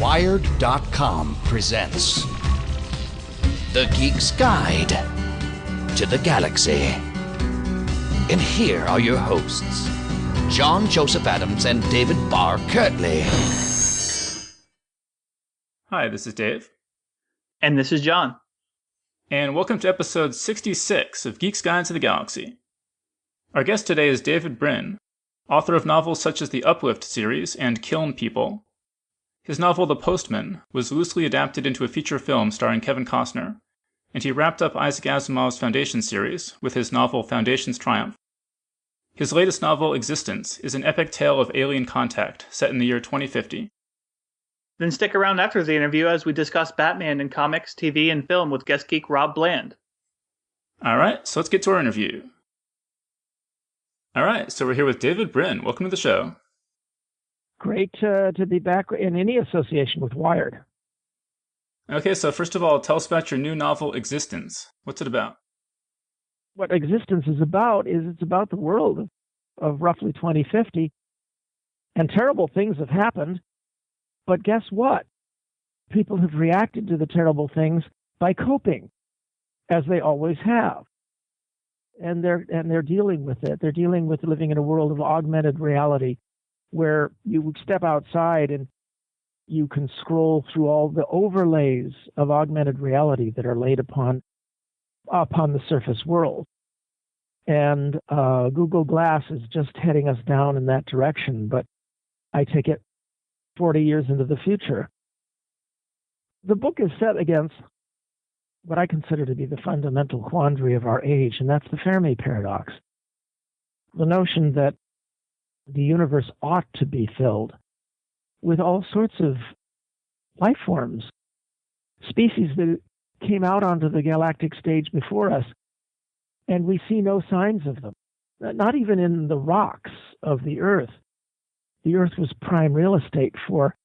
Wired.com presents The Geek's Guide to the Galaxy. And here are your hosts, John Joseph Adams and David Barr Kirtley. Hi, this is Dave. And this is John. And welcome to episode 66 of Geek's Guide to the Galaxy. Our guest today is David Brin, author of novels such as the Uplift series and Kiln People. His novel The Postman was loosely adapted into a feature film starring Kevin Costner, and he wrapped up Isaac Asimov's Foundation series with his novel Foundation's Triumph. His latest novel, Existence, is an epic tale of alien contact set in the year 2050. Then stick around after the interview as we discuss Batman in comics, TV, and film with guest geek Rob Bland. Alright, so let's get to our interview. Alright, so we're here with David Brin. Welcome to the show. Great to be back in any association with Wired. Okay, so first of all, tell us about your new novel, Existence. What's it about? What Existence is about is it's about the world of roughly 2050, and terrible things have happened, but guess what? People have reacted to the terrible things by coping, as they always have. And they're dealing with it. They're dealing with living in a world of augmented reality, where you step outside and you can scroll through all the overlays of augmented reality that are laid upon the surface world. And Google Glass is just heading us down in that direction, but I take it 40 years into the future. The book is set against what I consider to be the fundamental quandary of our age, and that's the Fermi paradox. The notion that the universe ought to be filled with all sorts of life forms, species that came out onto the galactic stage before us, and we see no signs of them, not even in the rocks of the Earth. The Earth was prime real estate for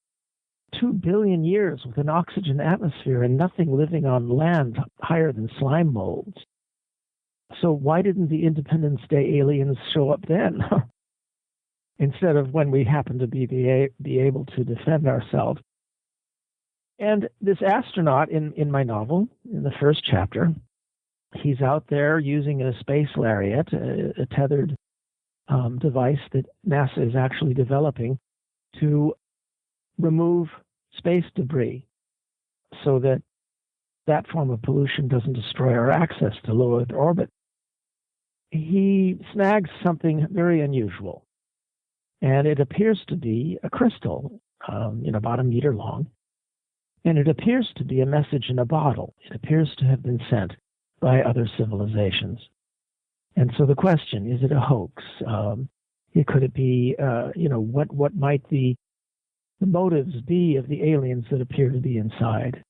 2 billion years with an oxygen atmosphere and nothing living on land higher than slime molds. So why didn't the Independence Day aliens show up then? Instead of when we happen to be able to defend ourselves. And this astronaut in my novel, in the first chapter, he's out there using a space lariat, a tethered device that NASA is actually developing to remove space debris so that that form of pollution doesn't destroy our access to low Earth orbit. He snags something very unusual. And it appears to be a crystal, about a meter long. And it appears to be a message in a bottle. It appears to have been sent by other civilizations. And so the question, is it a hoax? Could it be, what might the motives be of the aliens that appear to be inside?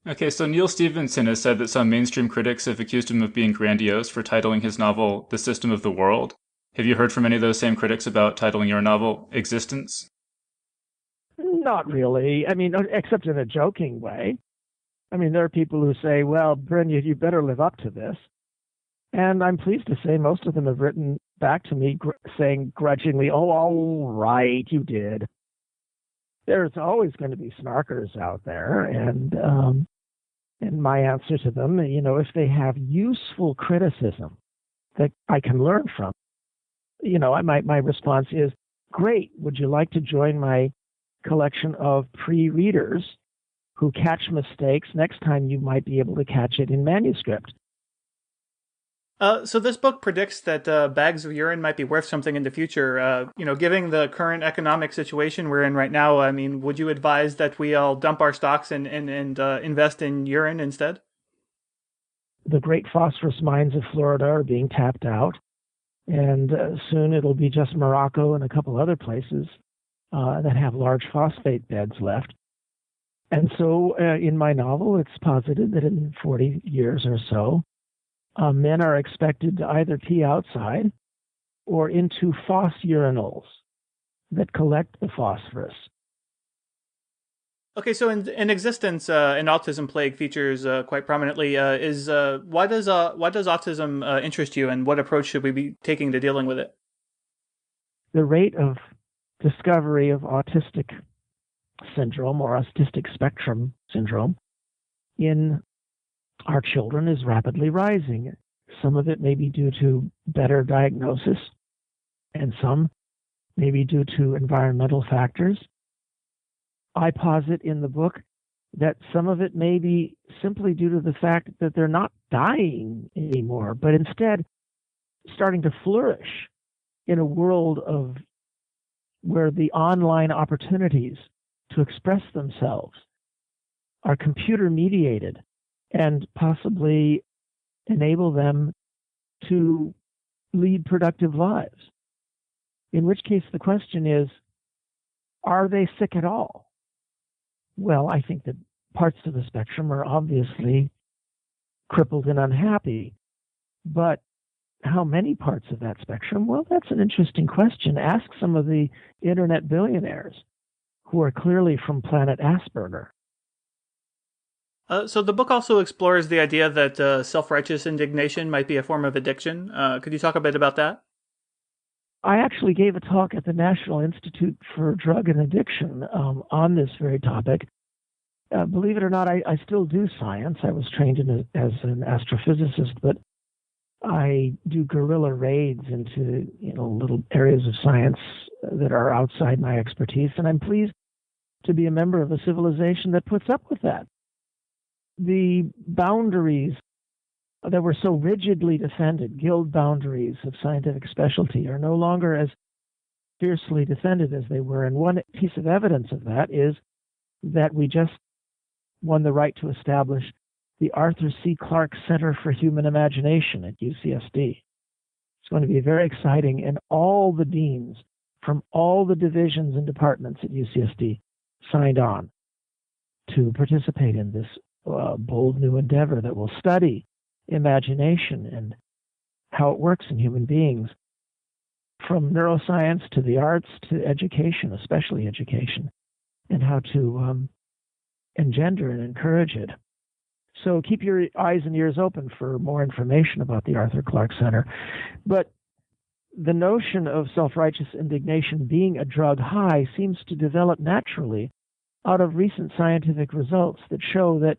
Okay, so Neil Stephenson has said that some mainstream critics have accused him of being grandiose for titling his novel The System of the World. Have you heard from any of those same critics about titling your novel Existence? Not really. Except in a joking way. There are people who say, well, Brin, you better live up to this. And I'm pleased to say most of them have written back to me saying grudgingly, oh, all right, you did. There's always going to be snarkers out there. And my answer to them, if they have useful criticism that I can learn from, my response is, great, would you like to join my collection of pre-readers who catch mistakes? Next time you might be able to catch it in manuscript. So this book predicts that bags of urine might be worth something in the future. Given the current economic situation we're in right now, would you advise that we all dump our stocks and invest in urine instead? The great phosphorus mines of Florida are being tapped out. And soon it'll be just Morocco and a couple other places that have large phosphate beds left. And so in my novel, it's posited that in 40 years or so, men are expected to either pee outside or into phos urinals that collect the phosphorus. Okay, so in Existence, an autism plague features quite prominently. Why does autism interest you, and what approach should we be taking to dealing with it? The rate of discovery of autistic syndrome or autistic spectrum syndrome in our children is rapidly rising. Some of it may be due to better diagnosis, and some may be due to environmental factors. I posit in the book that some of it may be simply due to the fact that they're not dying anymore, but instead starting to flourish in a world of where the online opportunities to express themselves are computer mediated and possibly enable them to lead productive lives. In which case the question is, are they sick at all? Well, I think that parts of the spectrum are obviously crippled and unhappy, but how many parts of that spectrum? Well, that's an interesting question. Ask some of the internet billionaires who are clearly from planet Asperger. So the book also explores the idea that self-righteous indignation might be a form of addiction. Could you talk a bit about that? I actually gave a talk at the National Institute for Drug and Addiction on this very topic. Believe it or not, I still do science. I was trained as an astrophysicist, but I do guerrilla raids into little areas of science that are outside my expertise, and I'm pleased to be a member of a civilization that puts up with that. The boundaries that were so rigidly defended, guild boundaries of scientific specialty, are no longer as fiercely defended as they were. And one piece of evidence of that is that we just won the right to establish the Arthur C. Clarke Center for Human Imagination at UCSD. It's going to be very exciting, and all the deans from all the divisions and departments at UCSD signed on to participate in this bold new endeavor that will study imagination and how it works in human beings, from neuroscience to the arts to education, especially education, and how to engender and encourage it. So keep your eyes and ears open for more information about the Arthur Clarke Center. But the notion of self-righteous indignation being a drug high seems to develop naturally out of recent scientific results that show that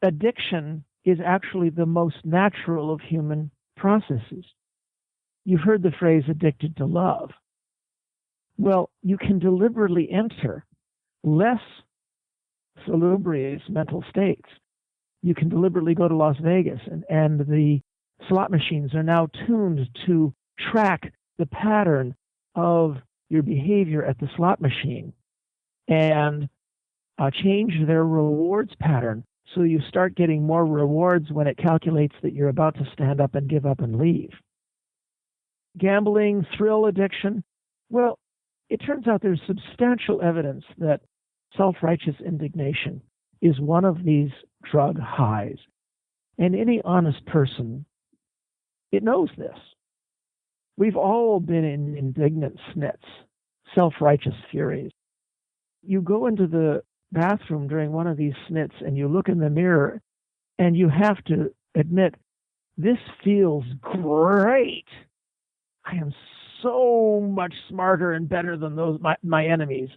addiction is actually the most natural of human processes. You've heard the phrase addicted to love. Well, you can deliberately enter less salubrious mental states. You can deliberately go to Las Vegas, and the slot machines are now tuned to track the pattern of your behavior at the slot machine and change their rewards pattern so you start getting more rewards when it calculates that you're about to stand up and give up and leave. Gambling, thrill addiction, well, it turns out there's substantial evidence that self-righteous indignation is one of these drug highs. And any honest person, it knows this. We've all been in indignant snits, self-righteous furies. You go into the bathroom during one of these snits and you look in the mirror and you have to admit, this feels great. I am so much smarter and better than those my enemies.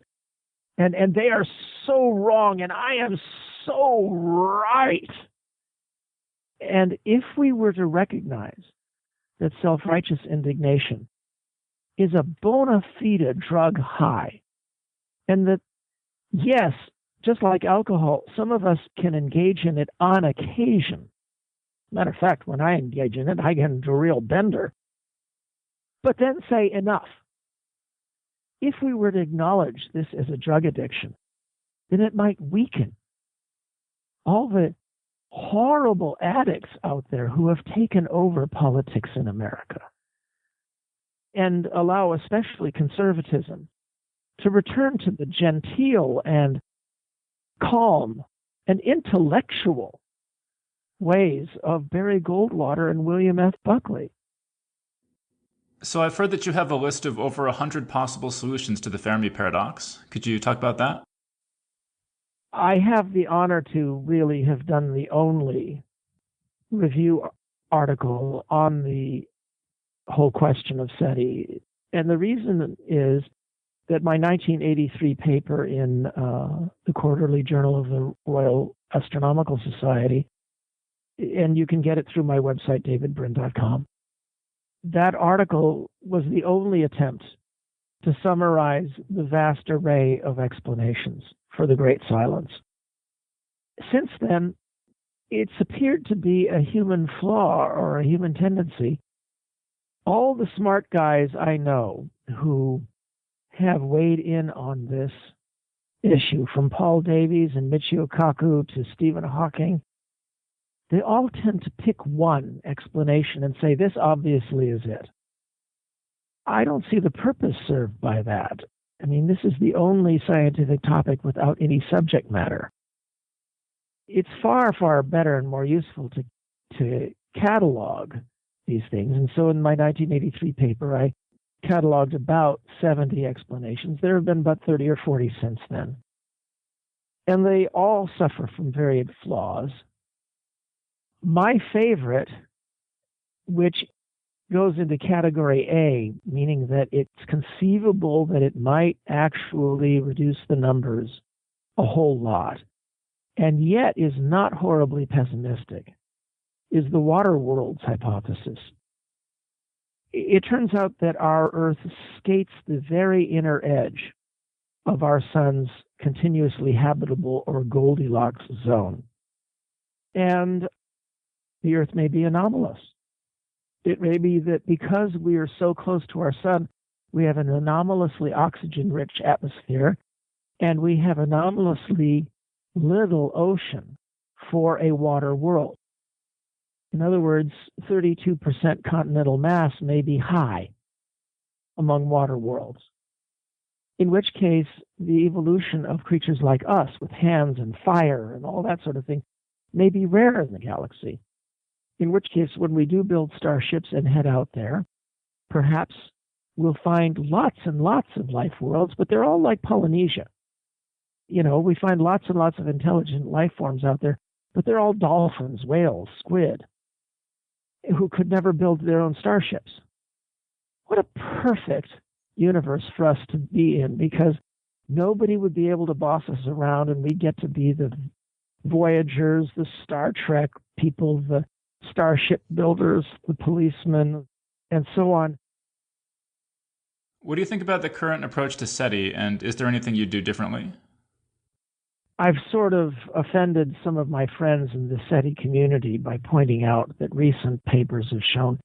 And they are so wrong and I am so right. And if we were to recognize that self-righteous indignation is a bona fide drug high, and that, yes, just like alcohol, some of us can engage in it on occasion. Matter of fact, when I engage in it, I get into a real bender. But then say enough. If we were to acknowledge this as a drug addiction, then it might weaken all the horrible addicts out there who have taken over politics in America and allow especially conservatism to return to the genteel and calm and intellectual ways of Barry Goldwater and William F. Buckley. So I've heard that you have a list of over 100 possible solutions to the Fermi paradox. Could you talk about that? I have the honor to really have done the only review article on the whole question of SETI. And the reason is that my 1983 paper in the Quarterly Journal of the Royal Astronomical Society, and you can get it through my website, davidbrin.com, that article was the only attempt to summarize the vast array of explanations for the Great Silence. Since then, it's appeared to be a human flaw or a human tendency. All the smart guys I know who have weighed in on this issue, from Paul Davies and Michio Kaku to Stephen Hawking, they all tend to pick one explanation and say, this obviously is it. I don't see the purpose served by that. I mean, this is the only scientific topic without any subject matter. It's far, far better and more useful to catalog these things. And so in my 1983 paper, I cataloged about 70 explanations. There have been about 30 or 40 since then. And they all suffer from varied flaws. My favorite, which goes into category A, meaning that it's conceivable that it might actually reduce the numbers a whole lot, and yet is not horribly pessimistic, is the water worlds hypothesis. It turns out that our Earth skates the very inner edge of our sun's continuously habitable or Goldilocks zone. And the Earth may be anomalous. It may be that because we are so close to our sun, we have an anomalously oxygen-rich atmosphere, and we have anomalously little ocean for a water world. In other words, 32% continental mass may be high among water worlds, in which case the evolution of creatures like us with hands and fire and all that sort of thing may be rare in the galaxy. In which case, when we do build starships and head out there, perhaps we'll find lots and lots of life worlds, but they're all like Polynesia. You know, we find lots and lots of intelligent life forms out there, but they're all dolphins, whales, squid, who could never build their own starships. What a perfect universe for us to be in, because nobody would be able to boss us around, and we get to be the Voyagers, the Star Trek people, the starship builders, the policemen, and so on. What do you think about the current approach to SETI, and is there anything you'd do differently? I've sort of offended some of my friends in the SETI community by pointing out that recent papers have shown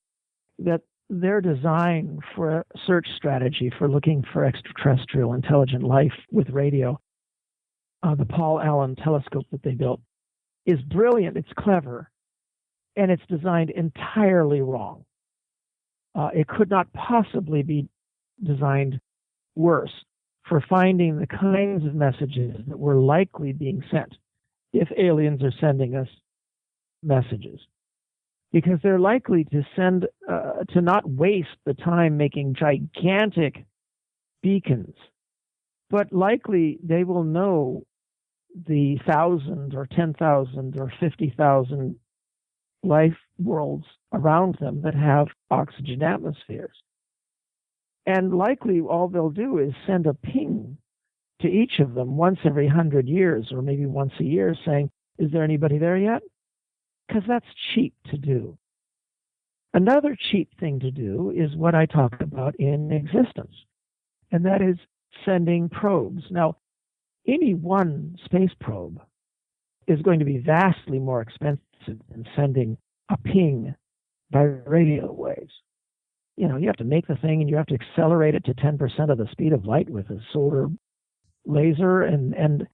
that their design for a search strategy for looking for extraterrestrial intelligent life with radio, the Paul Allen telescope that they built, is brilliant, it's clever, and it's designed entirely wrong. It could not possibly be designed worse for finding the kinds of messages that were likely being sent if aliens are sending us messages. Because they're likely to send, to not waste the time making gigantic beacons, but likely they will know the 1,000 or 10,000 or 50,000 life worlds around them that have oxygen atmospheres. And likely all they'll do is send a ping to each of them once every 100 years, or maybe once a year, saying, is there anybody there yet? Because that's cheap to do. Another cheap thing to do is what I talk about in Existence, and that is sending probes. Now, any one space probe is going to be vastly more expensive than sending a ping by radio waves. You know, you have to make the thing and you have to accelerate it to 10% of the speed of light with a solar laser, and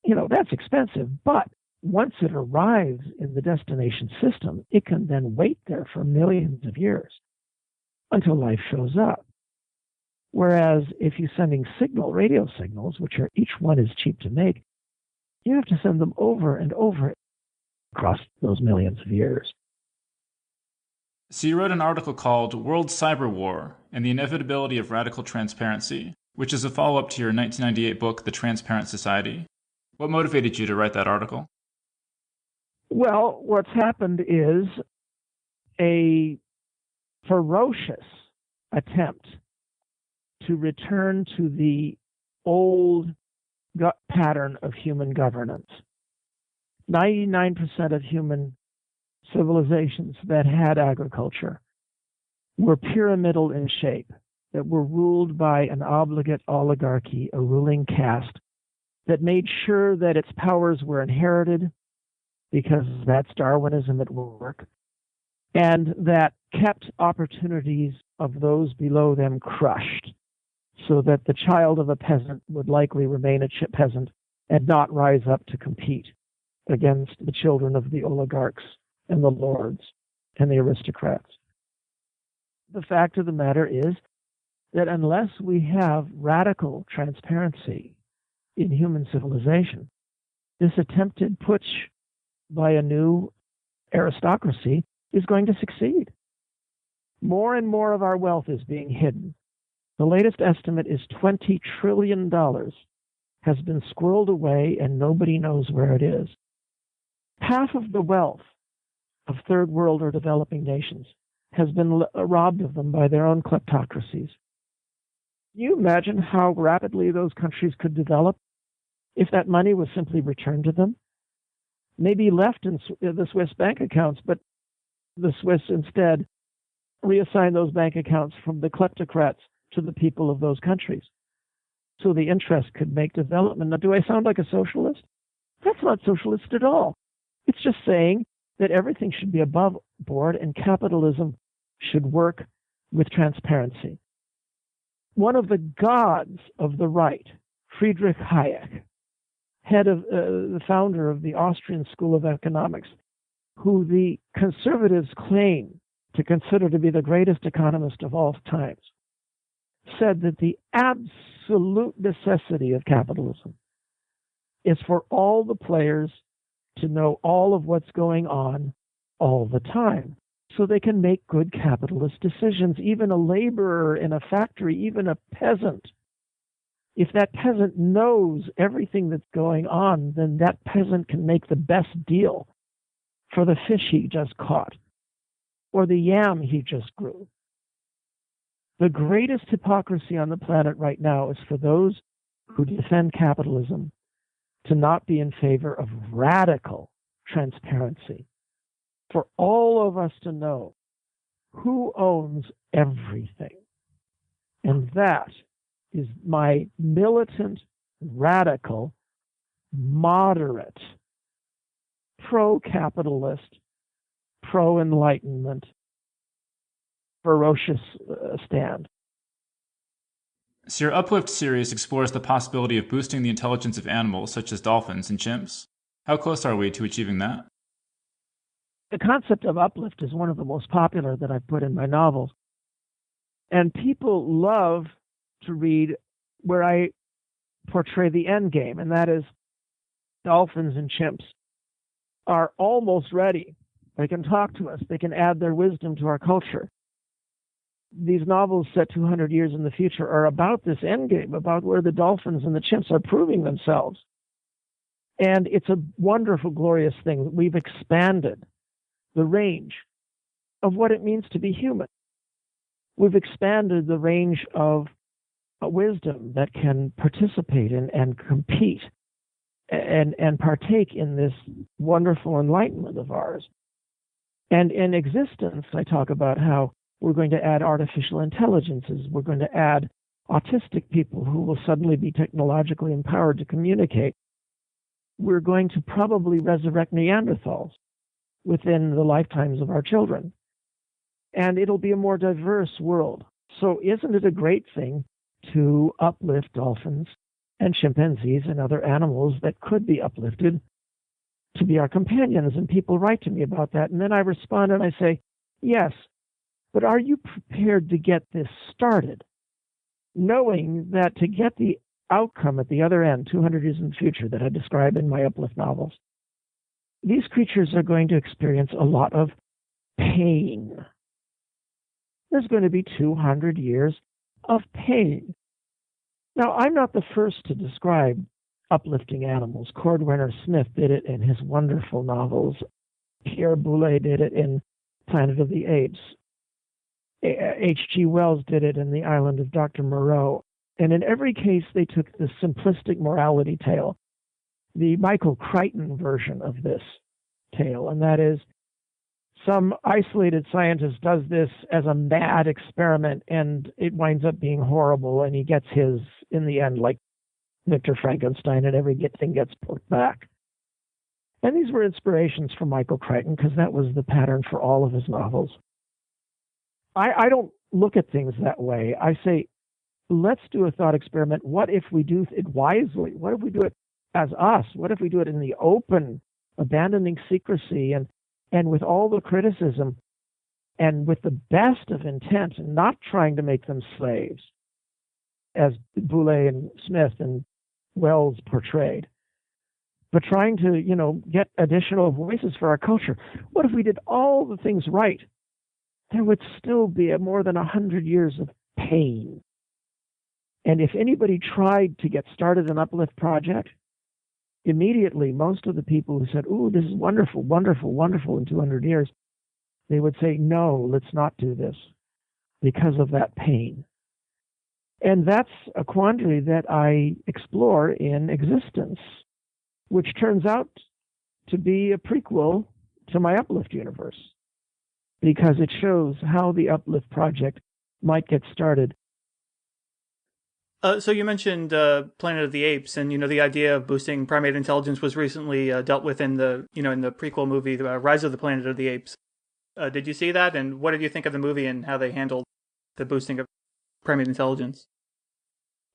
you know, that's expensive. But once it arrives in the destination system, it can then wait there for millions of years until life shows up. Whereas if you're sending radio signals, which are each one is cheap to make, you have to send them over and over across those millions of years. So you wrote an article called World Cyber War and the Inevitability of Radical Transparency, which is a follow-up to your 1998 book, The Transparent Society. What motivated you to write that article? Well, what's happened is a ferocious attempt to return to the old pattern of human governance. 99% of human civilizations that had agriculture were pyramidal in shape, that were ruled by an obligate oligarchy, a ruling caste, that made sure that its powers were inherited, because that's Darwinism at work, and that kept opportunities of those below them crushed, so that the child of a peasant would likely remain a peasant and not rise up to compete against the children of the oligarchs and the lords and the aristocrats. The fact of the matter is that unless we have radical transparency in human civilization, this attempted putsch by a new aristocracy is going to succeed. More and more of our wealth is being hidden. The latest estimate is $20 trillion has been squirreled away and nobody knows where it is. Half of the wealth of third world or developing nations has been robbed of them by their own kleptocracies. Can you imagine how rapidly those countries could develop if that money was simply returned to them? Maybe left in the Swiss bank accounts, but the Swiss instead reassign those bank accounts from the kleptocrats to the people of those countries, so the interest could make development. Now, do I sound like a socialist? That's not socialist at all. It's just saying that everything should be above board and capitalism should work with transparency. One of the gods of the right, Friedrich Hayek, the founder of the Austrian School of Economics, who the conservatives claim to consider to be the greatest economist of all times, said that the absolute necessity of capitalism is for all the players to know all of what's going on all the time, so they can make good capitalist decisions. Even a laborer in a factory, even a peasant, if that peasant knows everything that's going on, then that peasant can make the best deal for the fish he just caught or the yam he just grew. The greatest hypocrisy on the planet right now is for those who defend capitalism to not be in favor of radical transparency, for all of us to know who owns everything. And that is my militant, radical, moderate, pro-capitalist, pro-enlightenment, ferocious stand. So your Uplift series explores the possibility of boosting the intelligence of animals such as dolphins and chimps. How close are we to achieving that? The concept of uplift is one of the most popular that I've put in my novels. And people love to read where I portray the end game, and that is dolphins and chimps are almost ready. They can talk to us. They can add their wisdom to our culture. These novels set 200 years in the future are about this end game, about where the dolphins and the chimps are proving themselves. And it's a wonderful, glorious thing that we've expanded the range of what it means to be human. We've expanded the range of wisdom that can participate in and compete and partake in this wonderful enlightenment of ours. And in existence, I talk about how we're going to add artificial intelligences. We're going to add autistic people who will suddenly be technologically empowered to communicate. We're going to probably resurrect Neanderthals within the lifetimes of our children. And it'll be a more diverse world. So isn't it a great thing to uplift dolphins and chimpanzees and other animals that could be uplifted to be our companions? And people write to me about that. And then I respond and I say, yes, but are you prepared to get this started, knowing that to get the outcome at the other end, 200 years in the future, that I describe in my Uplift novels, these creatures are going to experience a lot of pain. There's going to be 200 years of pain. Now, I'm not the first to describe uplifting animals. Cordwainer Smith did it in his wonderful novels. Pierre Boulet did it in Planet of the Apes. H.G. Wells did it in The Island of Dr. Moreau. And in every case, they took the simplistic morality tale, the Michael Crichton version of this tale, and that is some isolated scientist does this as a mad experiment, and it winds up being horrible, and he gets his, in the end, like Victor Frankenstein, and everything gets put back. And these were inspirations from Michael Crichton, because that was the pattern for all of his novels. I don't look at things that way. I say, let's do a thought experiment. What if we do it wisely? What if we do it as us? What if we do it in the open, abandoning secrecy and with all the criticism and with the best of intent and not trying to make them slaves, as Boulez and Smith and Wells portrayed, but trying to, get additional voices for our culture? What if we did all the things right? There would still be more than 100 years of pain. And if anybody tried to get started an uplift project, immediately most of the people who said, "Ooh, this is wonderful, wonderful, wonderful," in 200 years, they would say, "No, let's not do this," because of that pain. And that's a quandary that I explore in Existence, which turns out to be a prequel to my Uplift universe, because it shows how the Uplift project might get started. So you mentioned Planet of the Apes, and the idea of boosting primate intelligence was recently dealt with in the in the prequel movie, Rise of the Planet of the Apes. Did you see that, and what did you think of the movie and how they handled the boosting of primate intelligence?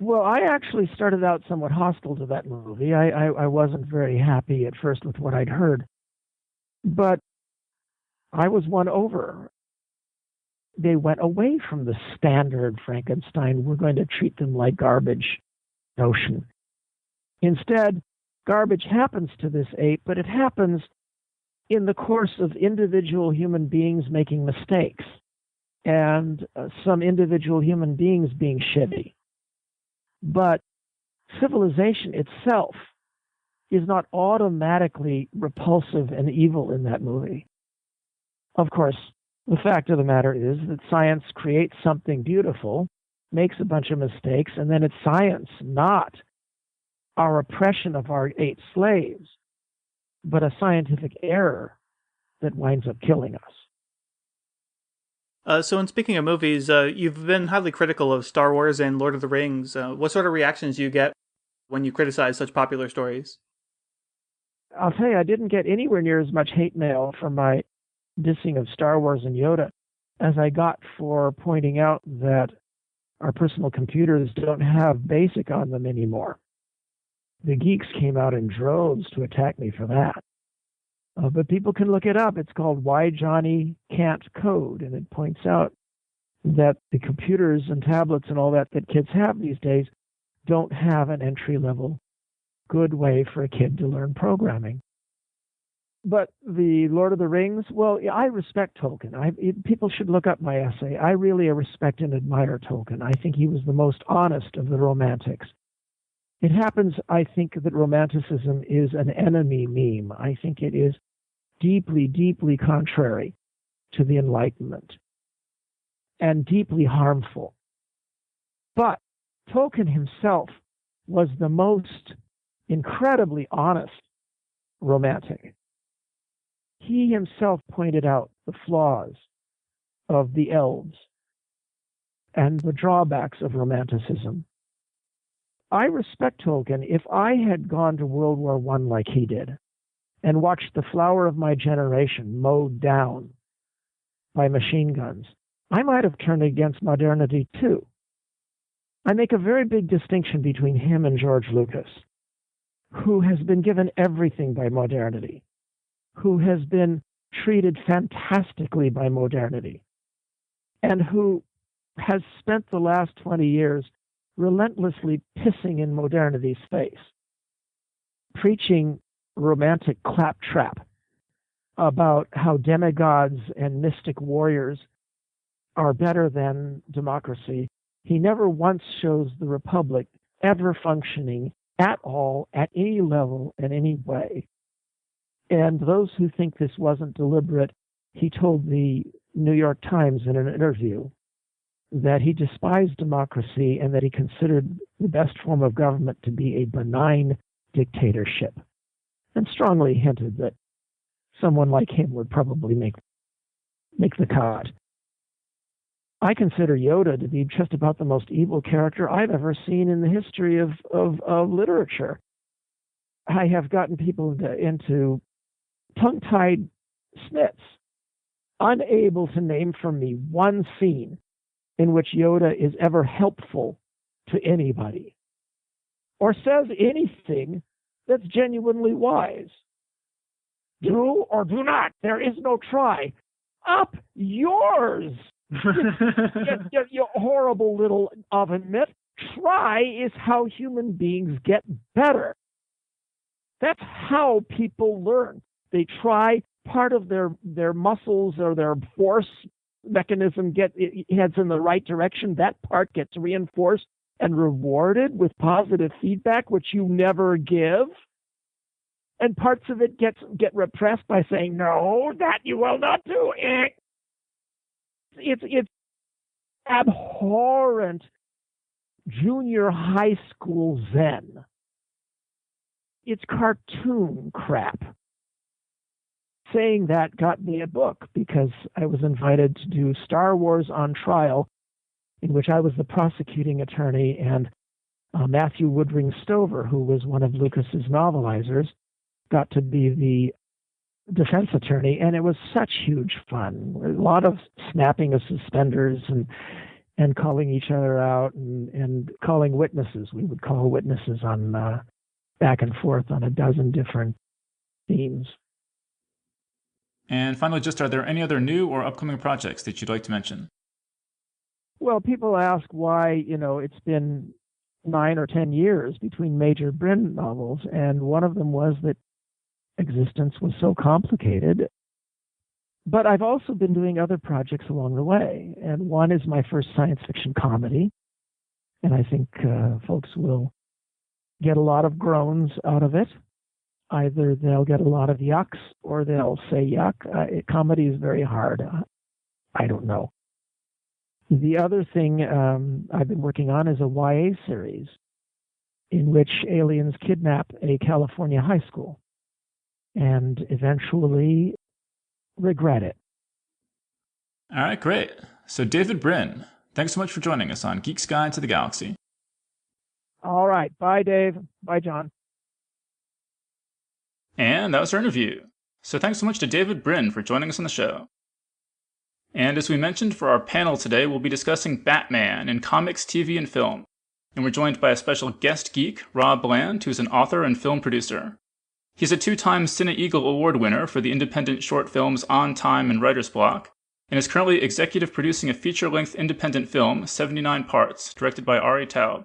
Well, I actually started out somewhat hostile to that movie. I wasn't very happy at first with what I'd heard, but I was won over. They went away from the standard Frankenstein, we're going to treat them like garbage notion. Instead, garbage happens to this ape, but it happens in the course of individual human beings making mistakes and some individual human beings being shitty. But civilization itself is not automatically repulsive and evil in that movie. Of course, the fact of the matter is that science creates something beautiful, makes a bunch of mistakes, and then it's science, not our oppression of our ape slaves, but a scientific error that winds up killing us. So in speaking of movies, you've been highly critical of Star Wars and Lord of the Rings. What sort of reactions do you get when you criticize such popular stories? I'll tell you, I didn't get anywhere near as much hate mail from my dissing of Star Wars and Yoda as I got for pointing out that our personal computers don't have BASIC on them anymore. The geeks came out in droves to attack me for that. But people can look it up. It's called Why Johnny Can't Code, and it points out that the computers and tablets and all that kids have these days don't have an entry-level good way for a kid to learn programming. But the Lord of the Rings, well, I respect Tolkien. People should look up my essay. I really respect and admire Tolkien. I think he was the most honest of the Romantics. It happens, I think, that Romanticism is an enemy meme. I think it is deeply, deeply contrary to the Enlightenment and deeply harmful. But Tolkien himself was the most incredibly honest Romantic. He himself pointed out the flaws of the elves and the drawbacks of Romanticism. I respect Tolkien. If I had gone to World War I like he did and watched the flower of my generation mowed down by machine guns, I might have turned against modernity too. I make a very big distinction between him and George Lucas, who has been given everything by modernity, who has been treated fantastically by modernity, and who has spent the last 20 years relentlessly pissing in modernity's face, preaching romantic claptrap about how demigods and mystic warriors are better than democracy. He never once shows the Republic ever functioning at all, at any level, in any way. And those who think this wasn't deliberate, he told the New York Times in an interview that he despised democracy and that he considered the best form of government to be a benign dictatorship, and strongly hinted that someone like him would probably make the cut. I consider Yoda to be just about the most evil character I've ever seen in the history of literature. I have gotten people into tongue-tied snits, unable to name for me one scene in which Yoda is ever helpful to anybody or says anything that's genuinely wise. Do or do not. There is no try. Up yours. You horrible little oven mitt. Try is how human beings get better. That's how people learn. They try. Part of their muscles or their force mechanism heads in the right direction. That part gets reinforced and rewarded with positive feedback, which you never give. And parts of it get repressed by saying, no, that you will not do. It's abhorrent junior high school zen. It's cartoon crap. Saying that got me a book because I was invited to do Star Wars on Trial, in which I was the prosecuting attorney, and Matthew Woodring Stover, who was one of Lucas's novelizers, got to be the defense attorney, and it was such huge fun. A lot of snapping of suspenders and calling each other out and calling witnesses. We would call witnesses on back and forth on a dozen different themes. And finally, just are there any other new or upcoming projects that you'd like to mention? Well, people ask why, it's been 9 or 10 years between major Brin novels, and one of them was that existence was so complicated. But I've also been doing other projects along the way, and one is my first science fiction comedy, and I think folks will get a lot of groans out of it. Either they'll get a lot of yucks or they'll say yuck. Comedy is very hard. I don't know. The other thing I've been working on is a YA series in which aliens kidnap a California high school and eventually regret it. All right, great. So David Brin, thanks so much for joining us on Geek's Guide to the Galaxy. All right. Bye, Dave. Bye, John. And that was our interview. So thanks so much to David Brin for joining us on the show. And as we mentioned for our panel today, we'll be discussing Batman in comics, TV, and film. And we're joined by a special guest geek, Rob Bland, who's an author and film producer. He's a 2-time Cine Eagle Award winner for the independent short films On Time and Writer's Block, and is currently executive producing a feature-length independent film, 79 Parts, directed by Ari Taub.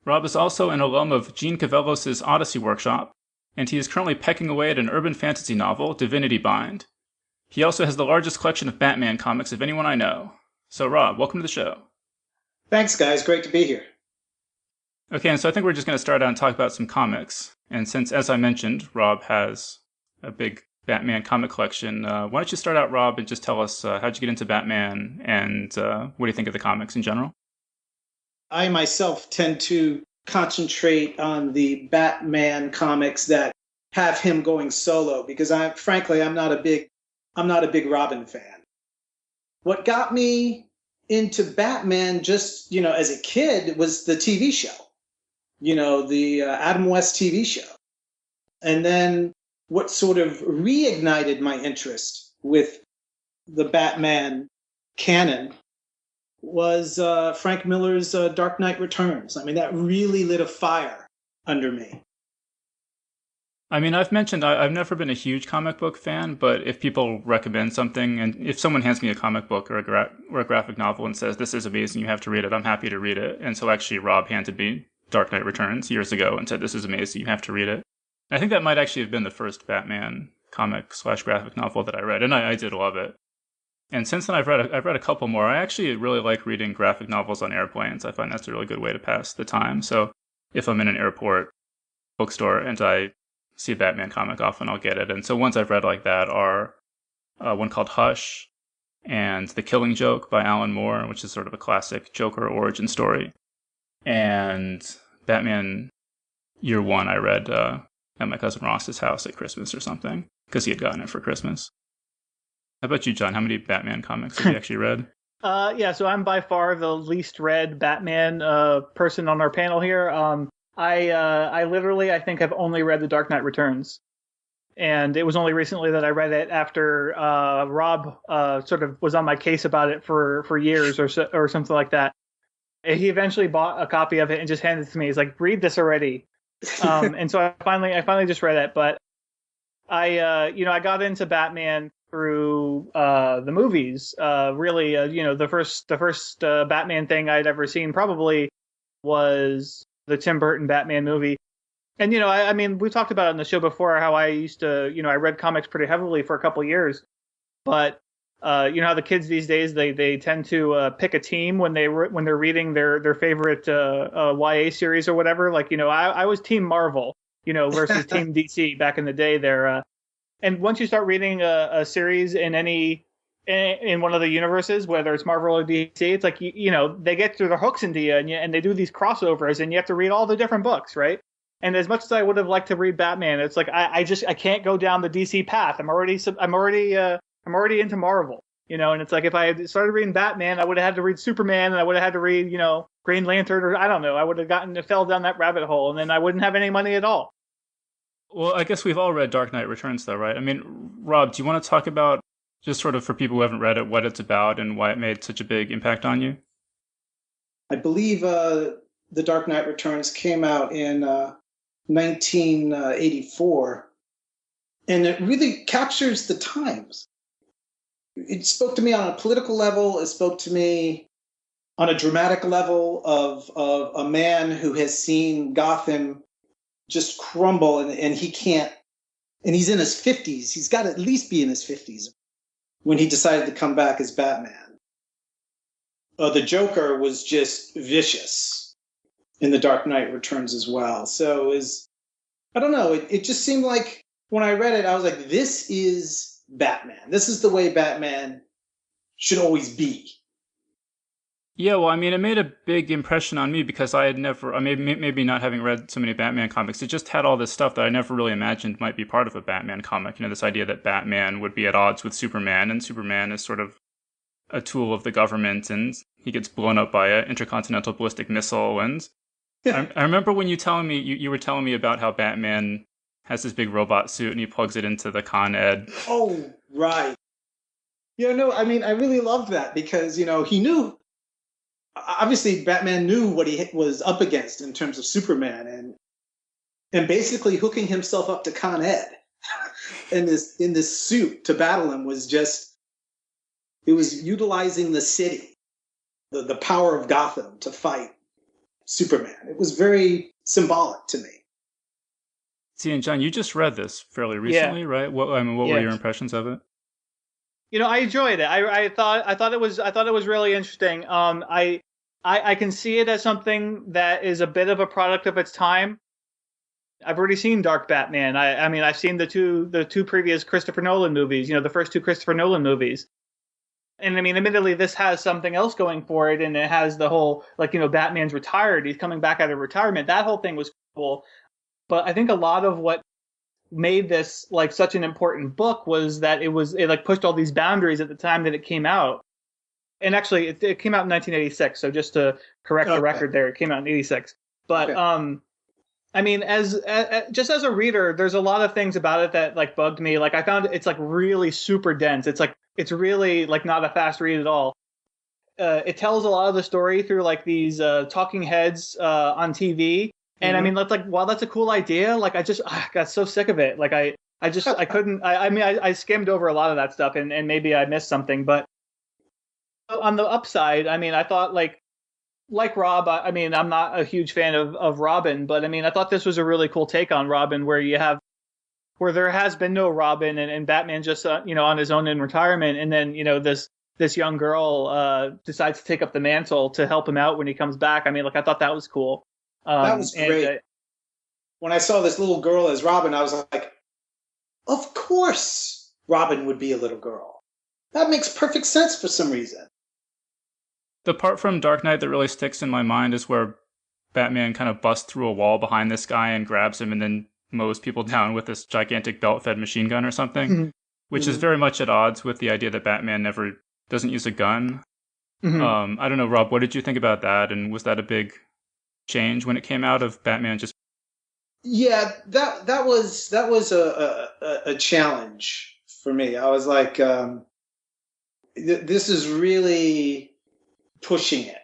Rob is also an alum of Gene Cavellos' Odyssey Workshop, and he is currently pecking away at an urban fantasy novel, Divinity Bind. He also has the largest collection of Batman comics of anyone I know. So Rob, welcome to the show. Thanks, guys. Great to be here. Okay, and so I think we're just going to start out and talk about some comics. And since, as I mentioned, Rob has a big Batman comic collection, why don't you start out, Rob, and just tell us how'd you get into Batman and what do you think of the comics in general? I myself tend to concentrate on the Batman comics that have him going solo because I'm not a big Robin fan. What got me into Batman just, as a kid was the TV show, the Adam West TV show. And then what sort of reignited my interest with the Batman canon was Frank Miller's Dark Knight Returns. I mean, that really lit a fire under me. I mean, I've mentioned I've never been a huge comic book fan, but if people recommend something, and if someone hands me a comic book or a graphic novel and says, this is amazing, you have to read it, I'm happy to read it. And so actually Rob handed me Dark Knight Returns years ago and said, this is amazing, you have to read it. And I think that might actually have been the first Batman comic/graphic novel that I read, and I did love it. And since then, I've read a couple more. I actually really like reading graphic novels on airplanes. I find that's a really good way to pass the time. So if I'm in an airport bookstore and I see a Batman comic, often I'll get it. And so ones I've read like that are one called Hush and The Killing Joke by Alan Moore, which is sort of a classic Joker origin story. And Batman Year One I read at my cousin Ross's house at Christmas or something, because he had gotten it for Christmas. How about you, John? How many Batman comics have you actually read? Yeah, so I'm by far the least read Batman person on our panel here. I literally, I think, have only read The Dark Knight Returns. And it was only recently that I read it after Rob sort of was on my case about it for years or something like that. And he eventually bought a copy of it and just handed it to me. He's like, "Read this already." And so I finally just read it. But I got into Batman through the movies. Really, the first Batman thing I'd ever seen probably was the Tim Burton Batman movie. And, I mean, we talked about it on the show before how I used to, I read comics pretty heavily for a couple of years. But, how the kids these days, they tend to pick a team when they're reading their favorite YA series or whatever. Like, I was Team Marvel, versus Team DC back in the day there. And once you start reading a series in one of the universes, whether it's Marvel or DC, it's like, they get through the hooks into you and they do these crossovers and you have to read all the different books, right? And as much as I would have liked to read Batman, it's like I can't go down the DC path. I'm already into Marvel, and it's like if I had started reading Batman, I would have had to read Superman and I would have had to read, Green Lantern, or I don't know. I would have fell down that rabbit hole and then I wouldn't have any money at all. Well, I guess we've all read Dark Knight Returns, though, right? I mean, Rob, do you want to talk about, just sort of for people who haven't read it, what it's about and why it made such a big impact on you? I believe The Dark Knight Returns came out in 1984, and it really captures the times. It spoke to me on a political level. It spoke to me on a dramatic level of a man who has seen Gotham just crumble, and he can't, and he's in his 50s. He's got to at least be in his 50s when he decided to come back as Batman. The Joker was just vicious in The Dark Knight Returns as well. So I don't know, it just seemed like when I read it, I was like, this is Batman. This is the way Batman should always be. Yeah, well, I mean, it made a big impression on me because I had never, maybe not having read so many Batman comics, it just had all this stuff that I never really imagined might be part of a Batman comic. This idea that Batman would be at odds with Superman, and Superman is sort of a tool of the government, and he gets blown up by an intercontinental ballistic missile. And I remember when you were telling me about how Batman has this big robot suit and he plugs it into the Con Ed. Oh, right. I mean, I really loved that because, he knew, obviously Batman knew what he was up against in terms of Superman, and basically hooking himself up to Con Ed in this suit to battle him was just, it was utilizing the city, the power of Gotham to fight Superman. It was very symbolic to me. See, and John, you just read this fairly recently, right? What were your impressions of it? I enjoyed it. I thought it was really interesting. I can see it as something that is a bit of a product of its time. I've already seen Dark Batman. I mean, I've seen the two previous Christopher Nolan movies. The first two Christopher Nolan movies. And I mean, admittedly, this has something else going for it, and it has the whole, Batman's retired. He's coming back out of retirement. That whole thing was cool. But I think a lot of what made this such an important book was that it pushed all these boundaries at the time that it came out. And actually, it came out in 1986. So just to correct the record there, it came out in 86. But I mean, just as a reader, there's a lot of things about it that bugged me. I found it's really super dense. It's really not a fast read at all. It tells a lot of the story through these talking heads on TV. And I mean, while that's a cool idea, I got so sick of it. I couldn't, I skimmed over a lot of that stuff and maybe I missed something. But on the upside, I mean, I thought like Rob, I mean, I'm not a huge fan of Robin, but I mean, I thought this was a really cool take on Robin where there has been no Robin and Batman just, on his own in retirement. And then, this young girl decides to take up the mantle to help him out when he comes back. I mean, I thought that was cool. That was great. When I saw this little girl as Robin, I was like, of course Robin would be a little girl. that makes perfect sense for some reason. The part from Dark Knight that really sticks in my mind is where Batman kind of busts through a wall behind this guy and grabs him and then mows people down with this gigantic belt-fed machine gun or something, which is very much at odds with the idea that Batman never doesn't use a gun. I don't know, Rob, what did you think about that? And was that a big change when it came out of Batman just... Yeah, that was a challenge for me. I was like, this is really pushing it.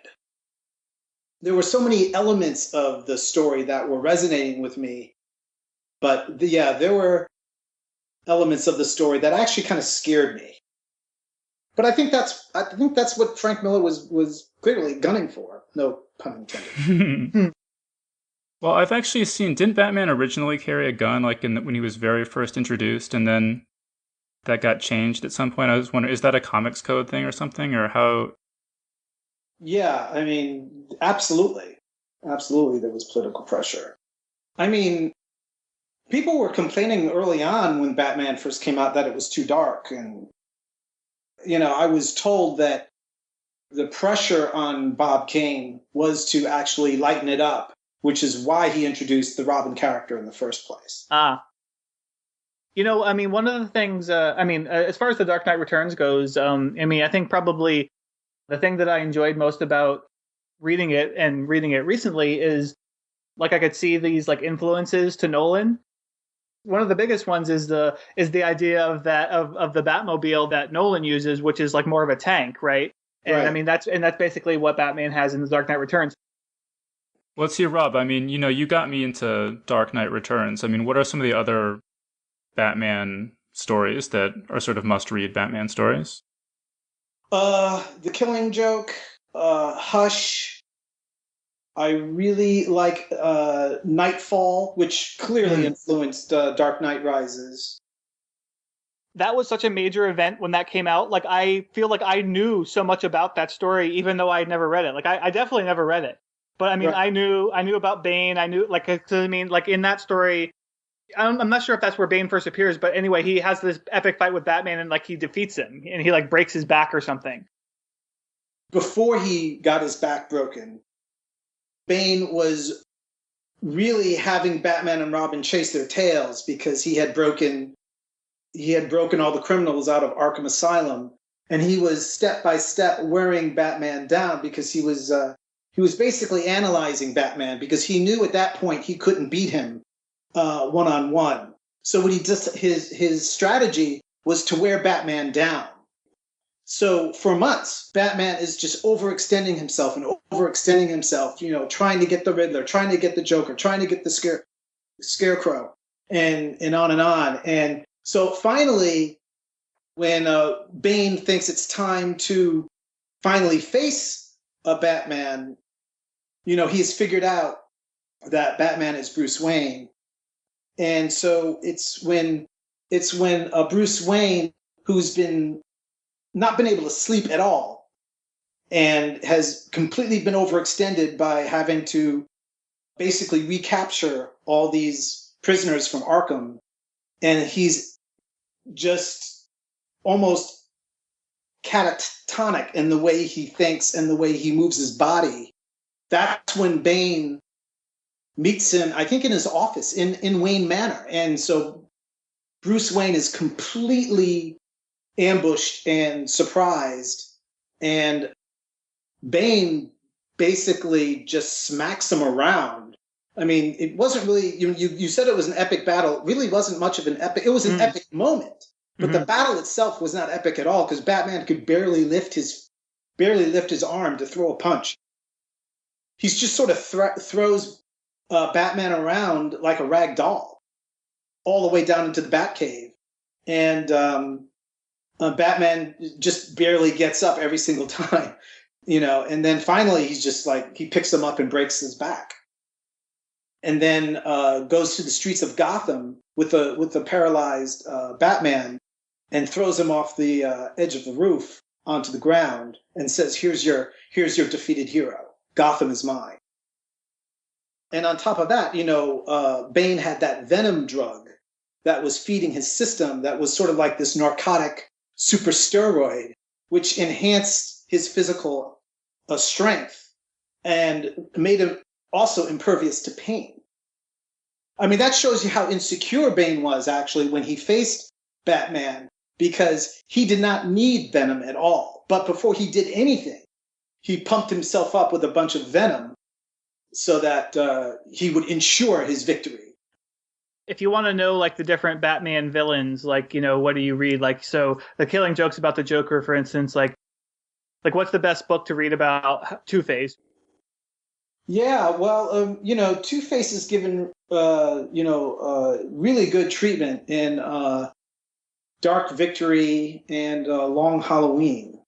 There were so many elements of the story that were resonating with me, but there were elements of the story that actually kind of scared me. But I think that's what Frank Miller was clearly gunning for. No pun intended. Well, I've actually seen, didn't Batman originally carry a gun like when he was very first introduced, and then that got changed at some point? I was wondering, is that a comics code thing or something, or how? Yeah, I mean, absolutely. Absolutely, there was political pressure. I mean, people were complaining early on when Batman first came out that it was too dark. And, I was told that the pressure on Bob Kane was to actually lighten it up, which is why he introduced the Robin character in the first place. I mean, one of the things, as far as The Dark Knight Returns goes, I think probably the thing that I enjoyed most about reading it recently is, like, I could see these, like, influences to Nolan. One of the biggest ones is the idea of the Batmobile that Nolan uses, which is like more of a tank, right? And right. I mean, that's basically what Batman has in The Dark Knight Returns. Let's see, Rob. I mean, you got me into Dark Knight Returns. I mean, what are some of the other Batman stories that are sort of must-read Batman stories? The Killing Joke, Hush. I really like Nightfall, which clearly influenced Dark Knight Rises. That was such a major event when that came out. Like, I feel like I knew so much about that story, even though I had never read it. Like, I definitely never read it. But I mean, right. I knew about Bane. I knew, like, I mean, like in that story, I'm not sure if that's where Bane first appears, but anyway, he has this epic fight with Batman and like he defeats him and he like breaks his back or something. Before he got his back broken, Bane was really having Batman and Robin chase their tails because he had broken all the criminals out of Arkham Asylum, and he was step by step wearing Batman down because he was basically analyzing Batman because he knew at that point he couldn't beat him one-on-one. So what he just his strategy was to wear Batman down. So for months, Batman is just overextending himself, trying to get the Riddler, trying to get the Joker, trying to get the Scarecrow, and on and on. And so finally, when Bane thinks it's time to finally face a Batman, he's figured out that Batman is Bruce Wayne. And so it's when Bruce Wayne, who's not been able to sleep at all and has completely been overextended by having to basically recapture all these prisoners from Arkham. And he's just almost catatonic in the way he thinks and the way he moves his body. That's when Bane meets him, I think, in his office in Wayne Manor. And so Bruce Wayne is completely ambushed and surprised, and Bane basically just smacks him around. I mean, it wasn't really, you said it was an epic battle. It really wasn't much of an epic. It was an epic moment, but the battle itself was not epic at all because Batman could barely lift his arm to throw a punch. He's just sort of throws Batman around like a rag doll all the way down into the Batcave. And Batman just barely gets up every single time, and then finally he's just like, he picks him up and breaks his back. And then goes to the streets of Gotham with the paralyzed Batman and throws him off the edge of the roof onto the ground and says, here's your defeated hero. Gotham is mine. And on top of that, Bane had that venom drug that was feeding his system that was sort of like this narcotic super steroid, which enhanced his physical strength and made him also impervious to pain. I mean, that shows you how insecure Bane was actually when he faced Batman, because he did not need venom at all. But before he did anything, he pumped himself up with a bunch of venom so that he would ensure his victory. If you want to know like the different Batman villains, like, you know, what do you read? Like, so the Killing Jokes about the Joker, for instance, like what's the best book to read about Two-Face? Yeah, well, you know, Two-Face is given, really good treatment in Dark Victory and Long Halloween.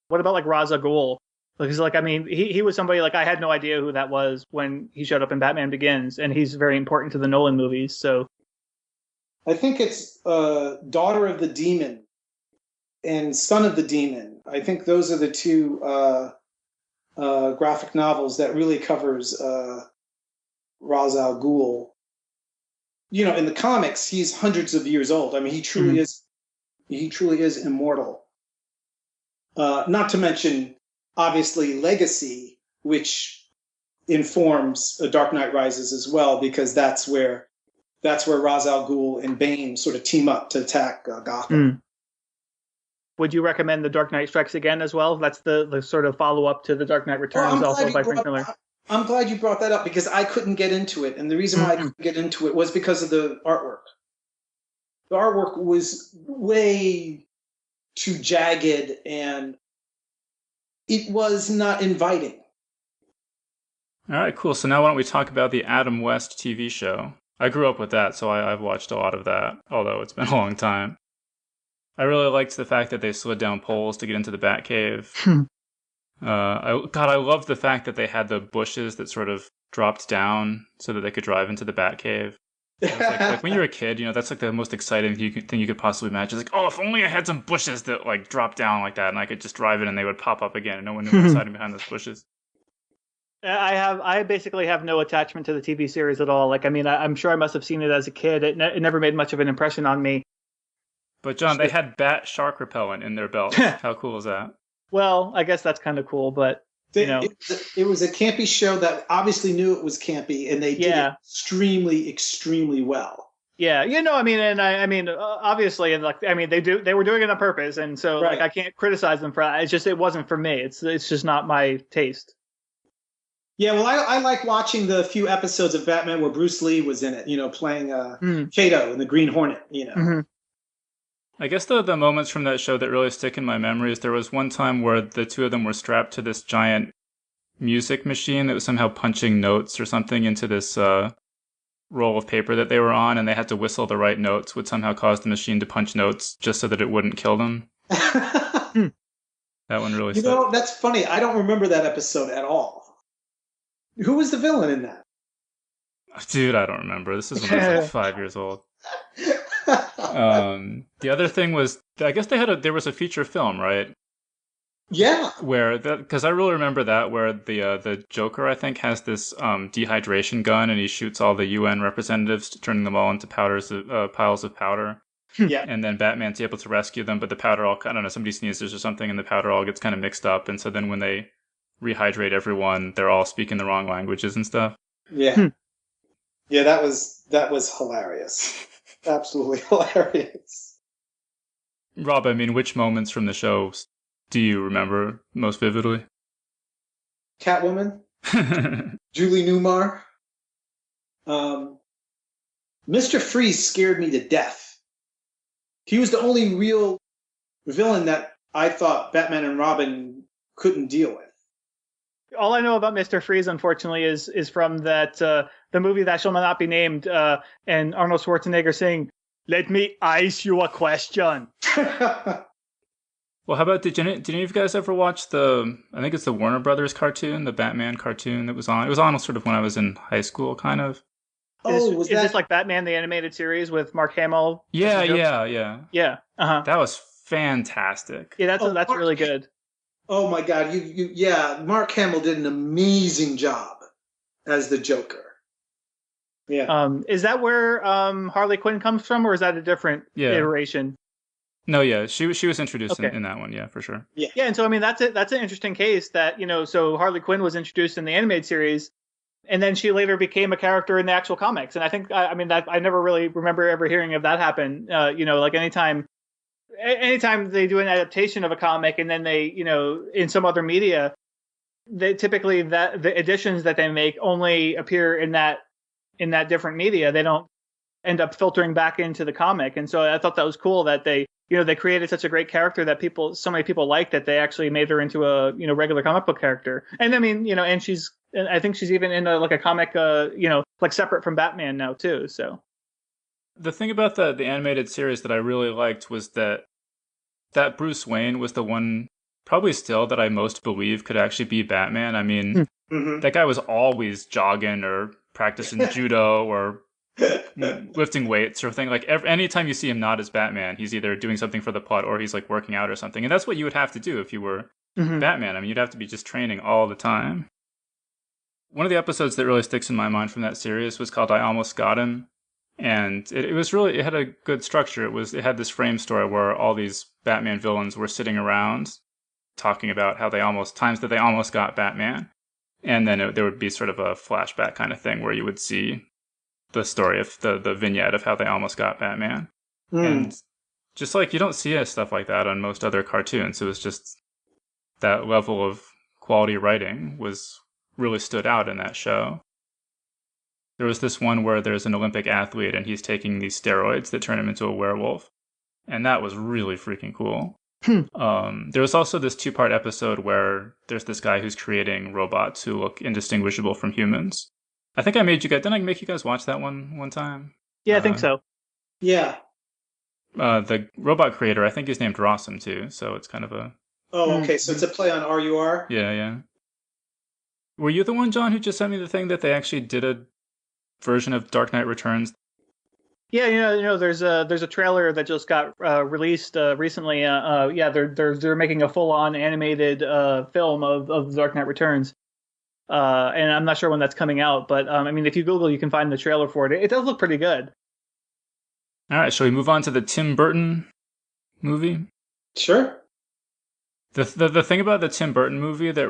What about like Ra's al Ghul? Because, like, I mean, he was somebody, like, I had no idea who that was when he showed up in Batman Begins, and he's very important to the Nolan movies, so. I think it's Daughter of the Demon and Son of the Demon. I think those are the two graphic novels that really covers Ra's al Ghul. You know, in the comics, he's hundreds of years old. I mean, he truly is immortal. Not to mention, obviously, Legacy, which informs Dark Knight Rises as well, because that's where Ra's al Ghul and Bane sort of team up to attack Gotham. Would you recommend The Dark Knight Strikes Again as well? That's the sort of follow-up to The Dark Knight Returns, also by Frank Miller. I'm glad you brought that up, because I couldn't get into it. And the reason why I couldn't get into it was because of the artwork. The artwork was way too jagged, and it was not inviting. All right, cool. So now why don't we talk about the Adam West TV show? I grew up with that, so I've watched a lot of that, although it's been a long time. I really liked the fact that they slid down poles to get into the Batcave. I loved the fact that they had the bushes that sort of dropped down so that they could drive into the Batcave. Like when you're a kid, you know, that's like the most exciting thing you could possibly imagine. It's like, oh, if only I had some bushes that like dropped down like that, and I could just drive it and they would pop up again, and no one knew what was hiding behind those bushes. I basically have no attachment to the TV series at all. Like, I mean, I'm sure I must have seen it as a kid. It never made much of an impression on me. But John, they had bat shark repellent in their belts. How cool is that? Well, I guess that's kind of cool, but you know, it was a campy show that obviously knew it was campy, and they did it extremely, extremely well. Yeah, you know, I mean, and I mean, obviously, and like, I mean, they were doing it on purpose, and so like, I can't criticize them for that. It's just, it wasn't for me. It's just not my taste. Yeah, well, I like watching the few episodes of Batman where Bruce Lee was in it, you know, playing Kato in the Green Hornet, you know. Mm-hmm. I guess the moments from that show that really stick in my memory is there was one time where the two of them were strapped to this giant music machine that was somehow punching notes or something into this roll of paper that they were on, and they had to whistle the right notes, would somehow cause the machine to punch notes just so that it wouldn't kill them. That one really stuck. You know, that's funny. I don't remember that episode at all. Who was the villain in that? Dude, I don't remember. This is when I was like 5 years old. The other thing was, I guess there was a feature film, right? Yeah. Because I really remember that, where the Joker, I think, has this dehydration gun, and he shoots all the UN representatives, turning them all into piles of powder. Yeah. And then Batman's able to rescue them, but the powder all, I don't know, somebody sneezes or something, and the powder all gets kind of mixed up, and so then when they rehydrate everyone, they're all speaking the wrong languages and stuff. Yeah. Yeah, that was hilarious. Absolutely hilarious. Rob, I mean, which moments from the show do you remember most vividly? Catwoman, Julie Newmar. Mr. Freeze scared me to death. He was the only real villain that I thought Batman and Robin couldn't deal with. All I know about Mr. Freeze, unfortunately, is from that the movie that shall not be named, and Arnold Schwarzenegger saying, "Let me ask you a question." Well, how about, did any of you guys ever watch I think it's the Warner Brothers cartoon, the Batman cartoon that was on? It was on sort of when I was in high school, kind of. Is this like Batman the Animated Series with Mark Hamill? Yeah. Yeah. Uh-huh. That was fantastic. Yeah, that's really good. Oh my God, Mark Hamill did an amazing job as the Joker. Yeah. Is that where Harley Quinn comes from, or is that a different iteration? No, yeah, she was introduced Okay. in that one, yeah, for sure. Yeah, and so I mean that's an interesting case that so Harley Quinn was introduced in the animated series, and then she later became a character in the actual comics. And I think I mean that I never really remember ever hearing of that happen. Like anytime they do an adaptation of a comic and then they in some other media, they typically that the additions that they make only appear in that different media. They don't end up filtering back into the comic. And so I thought that was cool that they created such a great character that so many people liked that they actually made her into a regular comic book character. And I mean and I think she's even in a comic like separate from Batman now too. So the thing about the animated series that I really liked was that Bruce Wayne was the one, probably still, that I most believe could actually be Batman. I mean, that guy was always jogging or practicing judo or lifting weights or thing. Like anytime you see him not as Batman, he's either doing something for the plot or he's like working out or something. And that's what you would have to do if you were Batman. I mean, you'd have to be just training all the time. One of the episodes that really sticks in my mind from that series was called I Almost Got Him. And it was really, it had a good structure. It had this frame story where all these Batman villains were sitting around talking about how times that they almost got Batman. And then there would be sort of a flashback kind of thing where you would see the story of the vignette of how they almost got Batman. And just like you don't see stuff like that on most other cartoons. It was just that level of quality writing was really stood out in that show. There was this one where there's an Olympic athlete and he's taking these steroids that turn him into a werewolf. And that was really freaking cool. There was also this 2-part episode where there's this guy who's creating robots who look indistinguishable from humans. I think I made you guys, didn't I make you guys watch that one time? Yeah, I think so. Yeah. The robot creator, I think he's named Rossum too. So it's kind of a... Oh, okay. So it's a play on RUR? Yeah. Were you the one, John, who just sent me the thing that they actually did a version of Dark Knight Returns? Yeah, there's a trailer that just got released recently. They're making a full-on animated film of Dark Knight Returns, and I'm not sure when that's coming out. But I mean, if you Google, you can find the trailer for it. It does look pretty good. All right, shall we move on to the Tim Burton movie? Sure. The thing about the Tim Burton movie that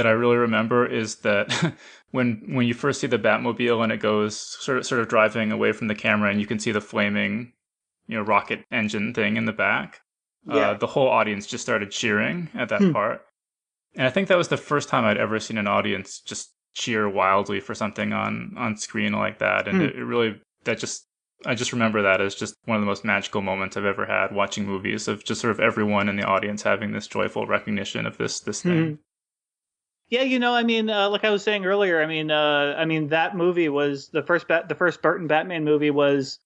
I really remember is that when you first see the Batmobile and it goes sort of driving away from the camera and you can see the flaming, rocket engine thing in the back, the whole audience just started cheering at that part. And I think that was the first time I'd ever seen an audience just cheer wildly for something on screen like that. And it really, I just remember that as just one of the most magical moments I've ever had watching movies, of just sort of everyone in the audience having this joyful recognition of this thing. Yeah, I mean, like I was saying earlier, I mean, that movie was the first Burton Batman movie was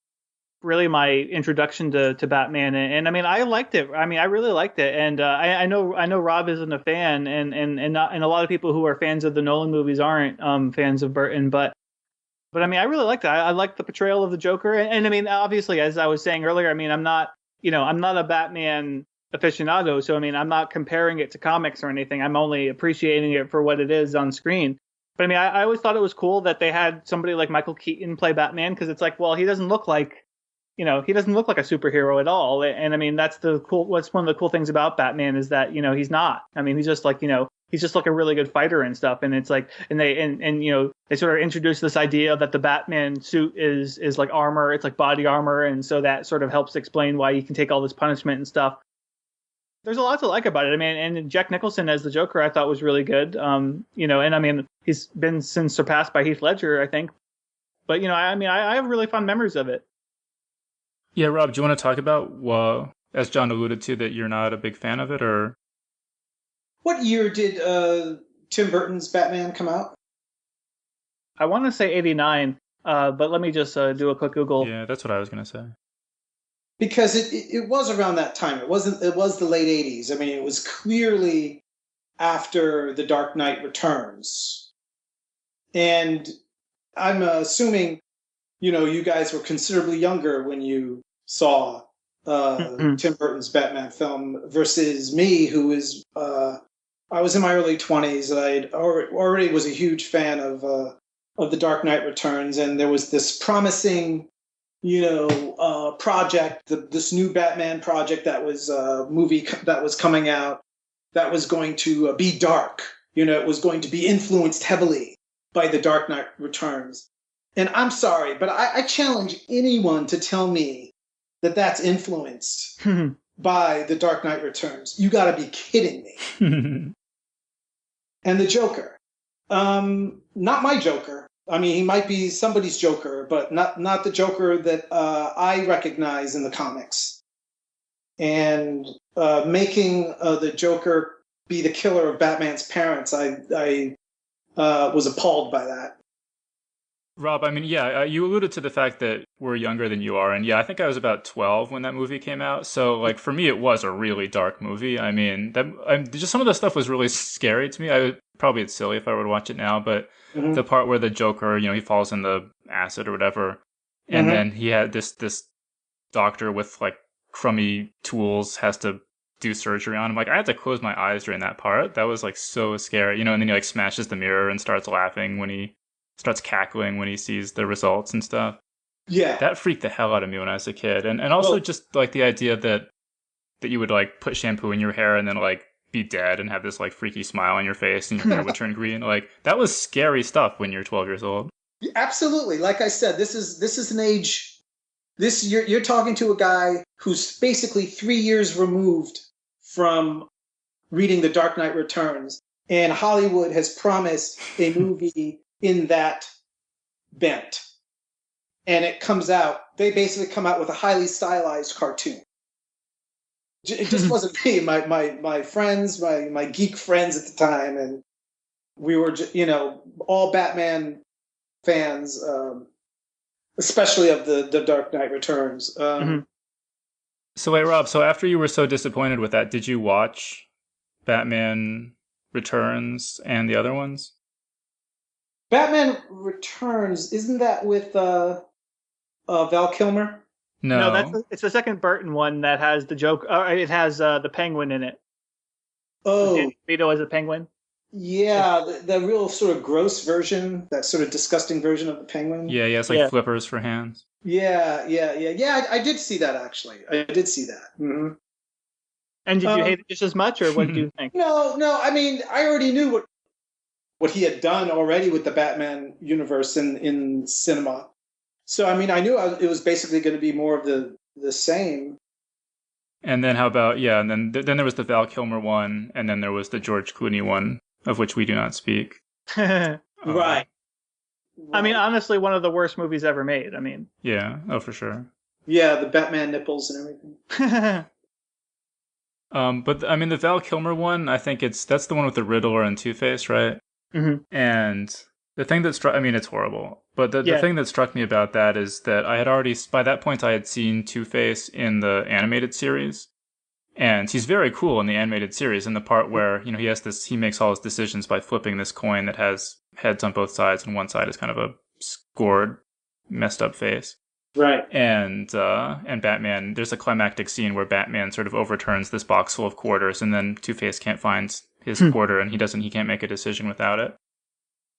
really my introduction to Batman, and I mean, I liked it. I mean, I really liked it, and I know Rob isn't a fan, and a lot of people who are fans of the Nolan movies aren't fans of Burton, but I mean, I really liked it. I liked the portrayal of the Joker, and I mean, obviously, as I was saying earlier, I mean, I'm not a Batman aficionado, so I mean, I'm not comparing it to comics or anything. I'm only appreciating it for what it is on screen. But I mean, I always thought it was cool that they had somebody like Michael Keaton play Batman, because it's like, well, he doesn't look like a superhero at all. And I mean, what's one of the cool things about Batman is that, he's not. I mean, he's just like, he's just like a really good fighter and stuff. And it's like, and they sort of introduce this idea that the Batman suit is like armor. It's like body armor. And so that sort of helps explain why he can take all this punishment and stuff. There's a lot to like about it. I mean, and Jack Nicholson as the Joker, I thought was really good. And I mean, he's been since surpassed by Heath Ledger, I think. But, I mean, I have really fond memories of it. Yeah, Rob, do you want to talk about, as John alluded to, that you're not a big fan of it, or? What year did Tim Burton's Batman come out? I want to say 89, but let me just do a quick Google. Yeah, that's what I was going to say. Because it was around that time. It was the late 80s. I mean, it was clearly after The Dark Knight Returns. And I'm assuming, you guys were considerably younger when you saw Tim Burton's Batman film versus me, who is, I was in my early 20s. I already was a huge fan of The Dark Knight Returns. And there was this promising, project, this new Batman project that was a movie that was coming out that was going to be dark. It was going to be influenced heavily by The Dark Knight Returns. And I'm sorry, but I challenge anyone to tell me that that's influenced by The Dark Knight Returns. You got to be kidding me. And the Joker. Not my Joker. I mean, he might be somebody's Joker, but not the Joker that I recognize in the comics. And making the Joker be the killer of Batman's parents, I was appalled by that. Rob, I mean, yeah, you alluded to the fact that we're younger than you are, and yeah, I think I was about 12 when that movie came out. So, like, for me, it was a really dark movie. I mean, just some of the stuff was really scary to me. Probably it's silly if I were to watch it now, but the part where the Joker, he falls in the acid or whatever, and then he had this doctor with like crummy tools has to do surgery on him. Like, I had to close my eyes during that part. That was like so scary, and then he like smashes the mirror and starts laughing when he starts cackling when he sees the results and stuff. Yeah. That freaked the hell out of me when I was a kid. And also just like the idea that you would like put shampoo in your hair and then like be dead and have this like freaky smile on your face and your hair would turn green. Like, that was scary stuff when you're 12 years old. Absolutely. Like I said, this is an age. You're talking to a guy who's basically 3 years removed from reading The Dark Knight Returns, and Hollywood has promised a movie in that bent. And it comes out, they basically come out with a highly stylized cartoon. It just wasn't me. My friends, my geek friends at the time, and we were, all Batman fans, especially of the Dark Knight Returns. So wait, Rob, so after you were so disappointed with that, did you watch Batman Returns and the other ones? Batman Returns, isn't that with Val Kilmer? No, it's the second Burton one that has the joke. It has the Penguin in it. Oh, Danny DeVito as a Penguin. Yeah, the real sort of gross version, that sort of disgusting version of the Penguin. Yeah, it's like flippers for hands. Yeah. I did see that, actually. I did see that. Mm-hmm. And did you hate it just as much, or what did you think? No. I mean, I already knew what he had done already with the Batman universe in cinema. So, I mean, I knew it was basically going to be more of the same. And then how about, and then there was the Val Kilmer one, and then there was the George Clooney one, of which we do not speak. Right. I mean, honestly, one of the worst movies ever made. I mean. Yeah, for sure. Yeah, the Batman nipples and everything. But, I mean, the Val Kilmer one, I think that's the one with the Riddler and Two-Face, right? Mm-hmm. And the thing that struck, I mean, it's horrible. But the thing that struck me about that is that I had already, by that point, I had seen Two-Face in the animated series. And he's very cool in the animated series, in the part where, he makes all his decisions by flipping this coin that has heads on both sides, and one side is kind of a scored, messed up face. Right. And Batman, there's a climactic scene where Batman sort of overturns this box full of quarters, and then Two-Face can't find his quarter, and he can't make a decision without it.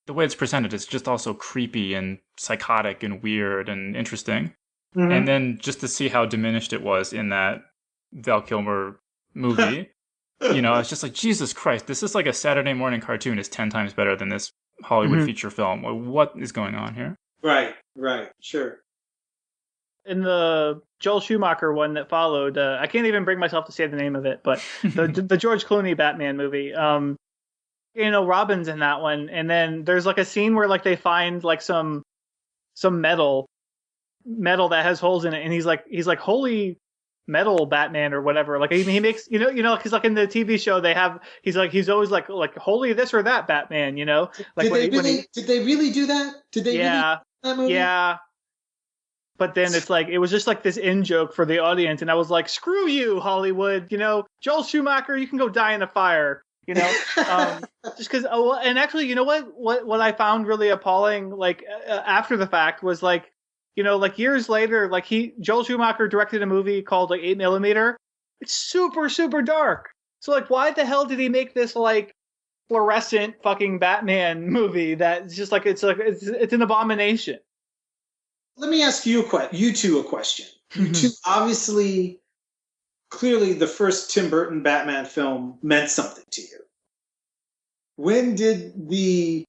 The way it's presented is just also creepy and psychotic and weird and interesting. Mm-hmm. And then just to see how diminished it was in that Val Kilmer movie, it's just like, Jesus Christ, this is like a Saturday morning cartoon is 10 times better than this Hollywood feature film. What is going on here? Right, sure. In the Joel Schumacher one that followed, I can't even bring myself to say the name of it, but the George Clooney Batman movie, Robin's in that one, and then there's like a scene where like they find like some metal that has holes in it, and he's like holy metal Batman or whatever. Like he makes because like in the TV show he's always like holy this or that Batman. Like did they really do that? Did they? Yeah, really do that movie? Yeah. But then it's like, it was just like this in-joke for the audience. And I was like, screw you, Hollywood. Joel Schumacher, you can go die in a fire. Just because, and actually, you know what I found really appalling, like after the fact was like, like years later, like Joel Schumacher directed a movie called like 8mm. It's super, super dark. So like, why the hell did he make this like fluorescent fucking Batman movie that's just like, it's an abomination. let me ask you two a question. You two obviously, clearly, the first Tim Burton Batman film meant something to you. When did the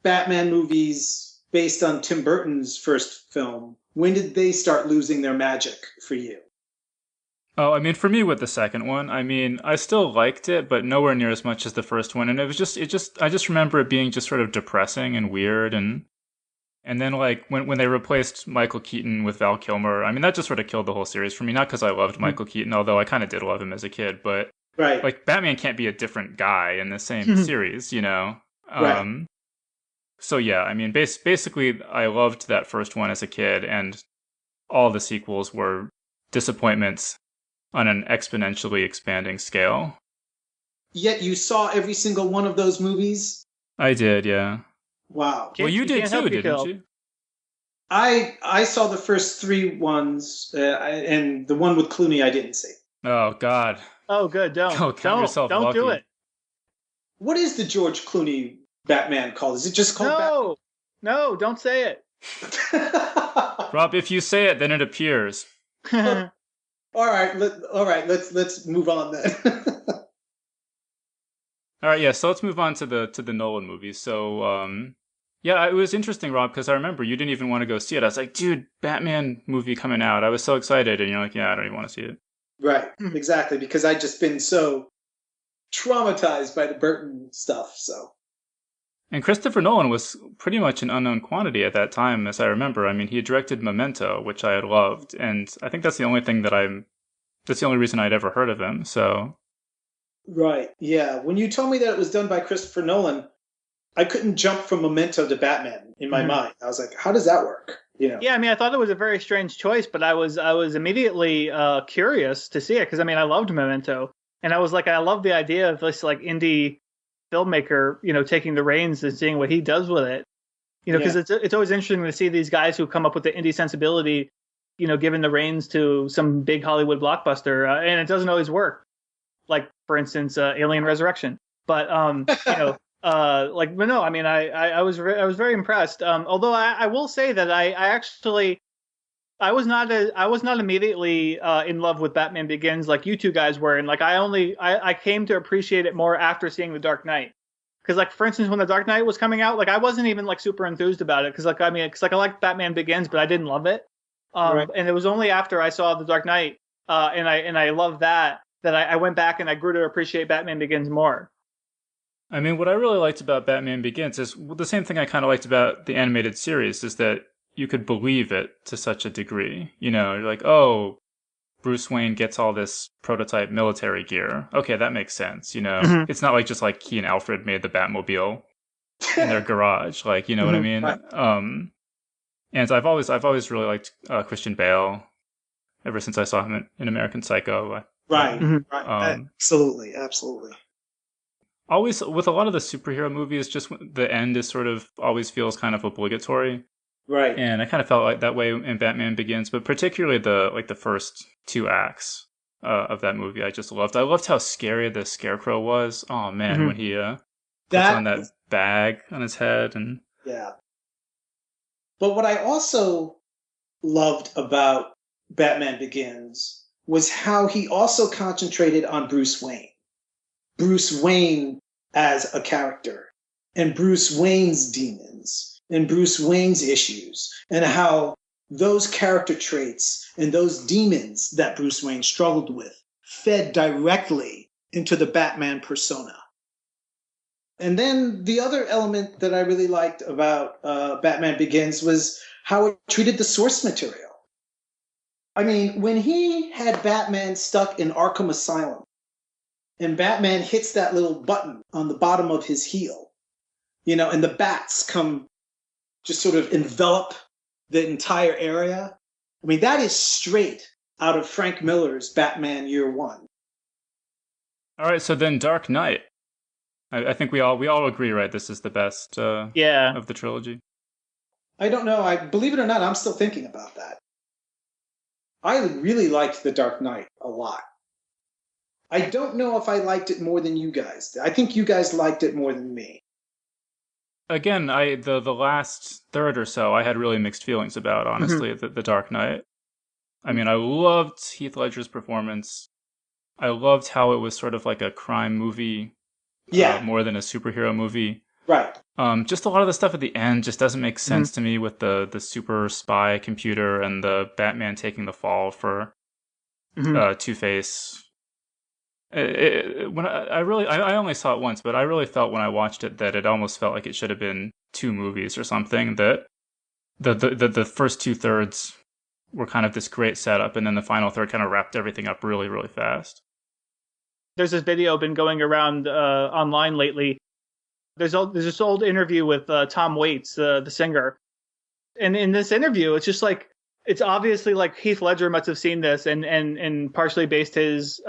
Batman movies based on Tim Burton's first film, when did they start losing their magic for you? Oh, I mean, for me with the second one, I mean, I still liked it, but nowhere near as much as the first one. And I just remember it being just sort of depressing and weird. And then like when they replaced Michael Keaton with Val Kilmer, I mean, that just sort of killed the whole series for me. Not because I loved Michael Keaton, although I kind of did love him as a kid, but Right. like Batman can't be a different guy in the same series, you know? Right. So yeah, I mean, basically, I loved that first one as a kid, and all the sequels were disappointments on an exponentially expanding scale. Yet you saw every single one of those movies? I did, yeah. Wow. Well, you did too, didn't you? I saw the first three ones, and the one with Clooney I didn't see. Oh God. Oh, good. Don't lucky. do it. What is the George Clooney Batman called? Is it just called No, don't say it. Rob, if you say it, then it appears. All right. Let's move on then. All right, yeah. So let's move on to the Nolan movies. So, yeah, it was interesting, Rob, because I remember you didn't even want to go see it. I was like, dude, Batman movie coming out. I was so excited, and you're like, yeah, I don't even want to see it. Right, exactly, because I'd just been so traumatized by the Burton stuff. So. And Christopher Nolan was pretty much an unknown quantity at that time, as I remember. I mean, he had directed Memento, which I had loved, and I think that's the only reason I'd ever heard of him. So. Right. Yeah. When you told me that it was done by Christopher Nolan, I couldn't jump from Memento to Batman in my mind. I was like, how does that work? You know? Yeah, I mean, I thought it was a very strange choice, but I was immediately curious to see it because I mean, I loved Memento, and I was like, I love the idea of this like indie filmmaker, you know, taking the reins and seeing what he does with it. You know, because it's always interesting to see these guys who come up with the indie sensibility, you know, given the reins to some big Hollywood blockbuster, and it doesn't always work. Like, for instance, Alien Resurrection. But you know, but no, I mean, I was very impressed. Although I will say that I was not immediately in love with Batman Begins like you two guys were, and like I came to appreciate it more after seeing The Dark Knight. Because like for instance, when The Dark Knight was coming out, like I wasn't even like super enthused about it because like I liked Batman Begins, but I didn't love it. Right. And it was only after I saw The Dark Knight and I loved that I went back and I grew to appreciate Batman Begins more. I mean, what I really liked about Batman Begins is the same thing I kind of liked about the animated series is that you could believe it to such a degree. You know, you're like, oh, Bruce Wayne gets all this prototype military gear. Okay, that makes sense. You know, It's not like just like he and Alfred made the Batmobile in their garage. Like, you know what I mean? Right. And I've always really liked Christian Bale ever since I saw him in American Psycho. Right. Absolutely. Always with a lot of the superhero movies, just the end is sort of always feels kind of obligatory. Right. And I kind of felt like that way in Batman Begins, but particularly the first two acts of that movie, I just loved. I loved how scary the Scarecrow was. Oh man, when he puts on that bag on his head and yeah. But what I also loved about Batman Begins was how he also concentrated on Bruce Wayne. Bruce Wayne as a character, and Bruce Wayne's demons, and Bruce Wayne's issues, and how those character traits and those demons that Bruce Wayne struggled with fed directly into the Batman persona. And then the other element that I really liked about Batman Begins was how it treated the source material. I mean, when he had Batman stuck in Arkham Asylum, and Batman hits that little button on the bottom of his heel, you know, and the bats come just sort of envelop the entire area. I mean, that is straight out of Frank Miller's Batman Year One. All right, so then Dark Knight. I think we all agree, right? This is the best of the trilogy. I don't know. Believe it or not, I'm still thinking about that. I really liked The Dark Knight a lot. I don't know if I liked it more than you guys did. I think you guys liked it more than me. again, the last third or so, I had really mixed feelings about, honestly, the Dark Knight. I mean, I loved Heath Ledger's performance. I loved how it was sort of like a crime movie, Yeah, more than a superhero movie. right. Just a lot of the stuff at the end just doesn't make sense to me with the super spy computer and the Batman taking the fall for Two-Face. When I only saw it once, but I really felt when I watched it that it almost felt like it should have been two movies or something. That the first two thirds were kind of this great setup, and then the final third kind of wrapped everything up really, really fast. There's this video been going around online lately. There's this old interview with Tom Waits, the singer, and in this interview, it's just like it's obviously like Heath Ledger must have seen this and partially based his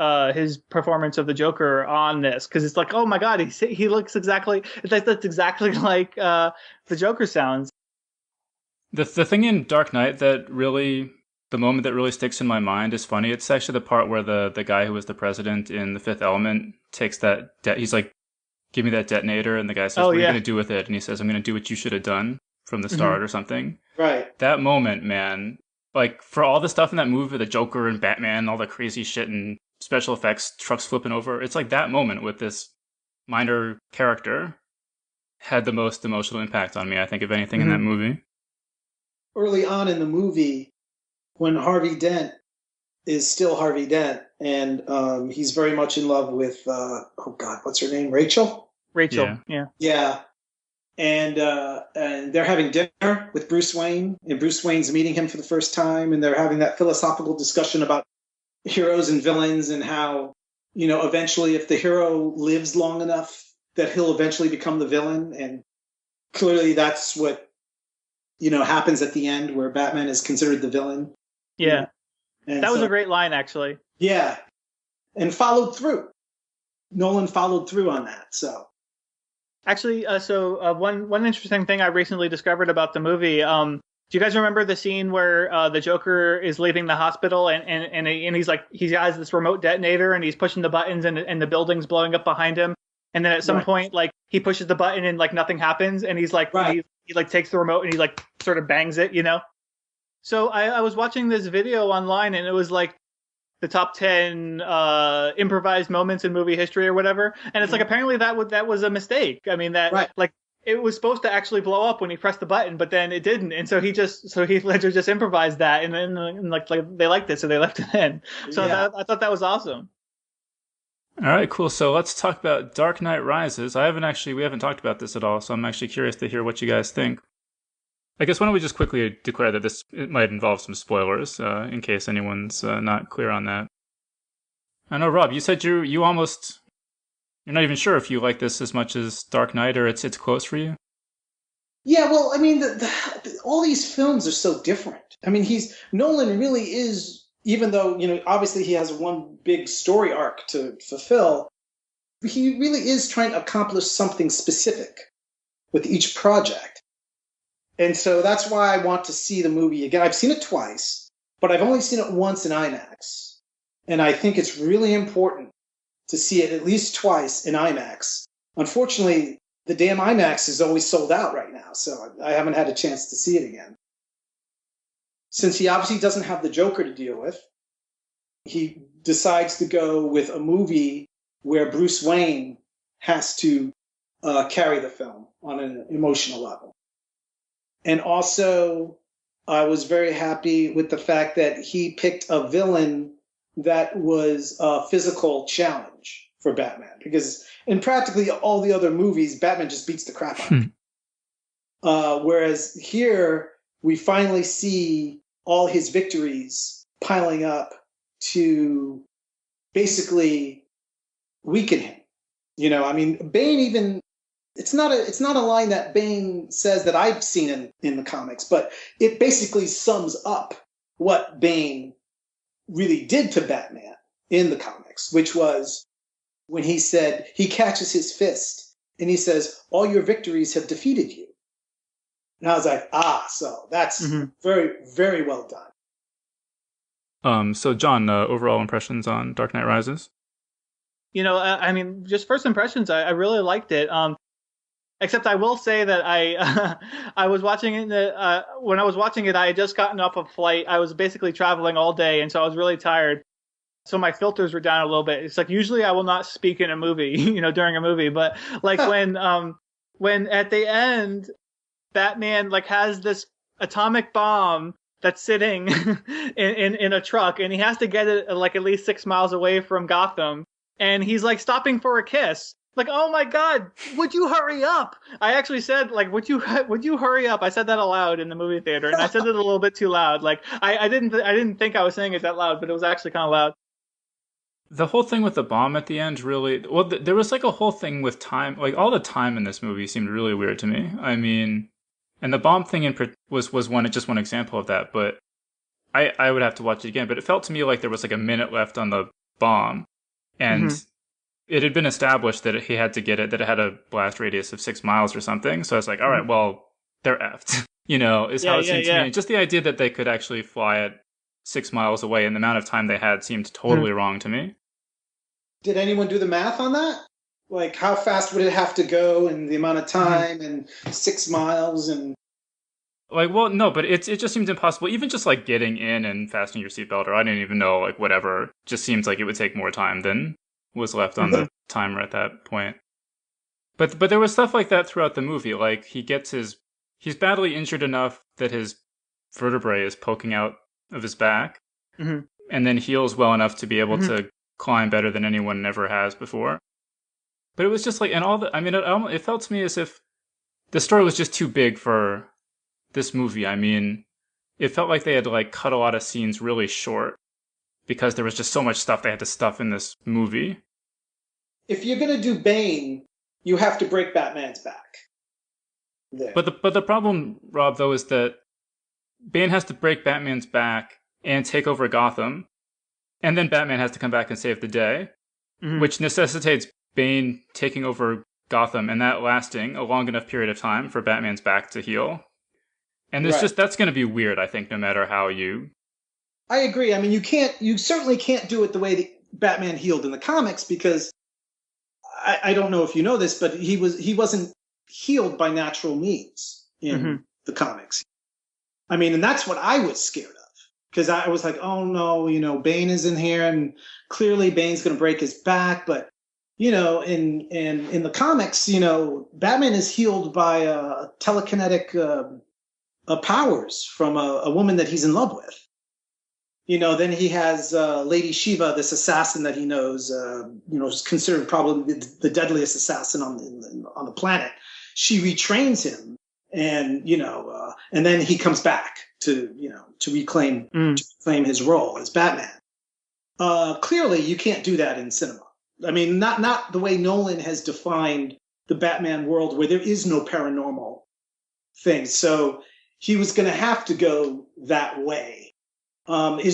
performance of the Joker on this, because it's like, oh my god, he looks exactly that's exactly like the Joker sounds. The thing in Dark Knight that really, the moment that really sticks in my mind is funny. It's actually the part where the guy who was the president in The Fifth Element takes that, he's like, give me that detonator, and the guy says, what are you going to do with it? And he says, I'm going to do what you should have done from the start or something. Right. That moment, man, like, for all the stuff in that movie, the Joker and Batman, all the crazy shit and special effects, trucks flipping over, it's like that moment with this minor character had the most emotional impact on me, I think, of anything in that movie. Early on in the movie, when Harvey Dent is still Harvey Dent, and he's very much in love with, oh God, what's her name? Rachel? Rachel, yeah. Yeah. And they're having dinner with Bruce Wayne, and Bruce Wayne's meeting him for the first time, and they're having that philosophical discussion about heroes and villains and how, you know, eventually if the hero lives long enough that he'll eventually become the villain. And clearly that's what, you know, happens at the end, where Batman is considered the villain. Yeah. And that was a great line, actually. Yeah. And followed through. Nolan followed through on that, so. Actually, one interesting thing I recently discovered about the movie. Do you guys remember the scene where the Joker is leaving the hospital and he's like, he has this remote detonator and he's pushing the buttons and the building's blowing up behind him, and then at some point, like, he pushes the button and like nothing happens, and he's like, he like takes the remote and he like sort of bangs it, you know. So I was watching this video online, and it was like the top 10 improvised moments in movie history or whatever. And it's like, apparently that was a mistake. I mean, like, it was supposed to actually blow up when he pressed the button, but then it didn't. And so Heath Ledger just improvised that, and then like they liked it, so they left it in. So I thought that was awesome. All right, cool. So let's talk about Dark Knight Rises. We haven't talked about this at all, so I'm actually curious to hear what you guys think. I guess why don't we just quickly declare that it might involve some spoilers, in case anyone's not clear on that. I know, Rob, you said you're not even sure if you like this as much as Dark Knight, or it's close for you. Yeah, well, I mean, all these films are so different. I mean, Nolan really is, even though, you know, obviously he has one big story arc to fulfill, he really is trying to accomplish something specific with each project. And so that's why I want to see the movie again. I've seen it twice, but I've only seen it once in IMAX. And I think it's really important to see it at least twice in IMAX. Unfortunately, the damn IMAX is always sold out right now, so I haven't had a chance to see it again. Since he obviously doesn't have the Joker to deal with, he decides to go with a movie where Bruce Wayne has to carry the film on an emotional level. And also, I was very happy with the fact that he picked a villain that was a physical challenge for Batman. Because in practically all the other movies, Batman just beats the crap out of him. Whereas here, we finally see all his victories piling up to basically weaken him. You know, I mean, Bane even... It's not a line that Bane says that I've seen in the comics, but it basically sums up what Bane really did to Batman in the comics, which was when he said, he catches his fist and he says, all your victories have defeated you. And I was like, so that's very, very well done. So John, overall impressions on Dark Knight Rises? You know, I mean, just first impressions, I really liked it. Except I will say that I I was watching it when I was watching it, I had just gotten off a flight. I was basically traveling all day, and so I was really tired. So my filters were down a little bit. It's like usually I will not speak in a movie, during a movie, but like when at the end Batman like has this atomic bomb that's sitting in a truck, and he has to get it like at least 6 miles away from Gotham, and he's like stopping for a kiss. Like, oh my God, would you hurry up? I actually said, like, would you hurry up? I said that aloud in the movie theater, and I said it a little bit too loud. Like, I didn't think I was saying it that loud, but it was actually kind of loud. The whole thing with the bomb at the end really, well, there was like a whole thing with time, like all the time in this movie seemed really weird to me. I mean, and the bomb thing was just one example of that, but I would have to watch it again. But it felt to me like there was like a minute left on the bomb, and it had been established that he had to get it, that it had a blast radius of 6 miles or something. So I was like, all right, well, they're effed, is how it seemed to me. And just the idea that they could actually fly at 6 miles away and the amount of time they had seemed totally wrong to me. Did anyone do the math on that? Like, how fast would it have to go, and the amount of time, and 6 miles, and like, well, no, but it just seemed impossible. Even just like getting in and fastening your seatbelt, or I didn't even know, like whatever, just seems like it would take more time than was left on the timer at that point. But there was stuff like that throughout the movie. Like he's badly injured enough that his vertebrae is poking out of his back, and then heals well enough to be able to climb better than anyone ever has before. But it was just like, and it felt to me as if the story was just too big for this movie. I mean, it felt like they had to like cut a lot of scenes really short because there was just so much stuff they had to stuff in this movie. If you're going to do Bane, you have to break Batman's back. There. But the problem, Rob, though, is that Bane has to break Batman's back and take over Gotham, and then Batman has to come back and save the day, which necessitates Bane taking over Gotham and that lasting a long enough period of time for Batman's back to heal. And that's going to be weird, I think, no matter how you... I agree. I mean, you certainly can't do it the way that Batman healed in the comics, because I don't know if you know this, but he wasn't healed by natural means in the comics. I mean, and that's what I was scared of, because I was like, oh no, Bane is in here, and clearly Bane's going to break his back. But in the comics, Batman is healed by telekinetic powers from a woman that he's in love with. Then he has Lady Shiva, this assassin that he knows, is considered probably the deadliest assassin on the planet. She retrains him, and then he comes back to reclaim his role as Batman. Clearly, you can't do that in cinema. I mean, not the way Nolan has defined the Batman world, where there is no paranormal thing. So he was going to have to go that way. Are you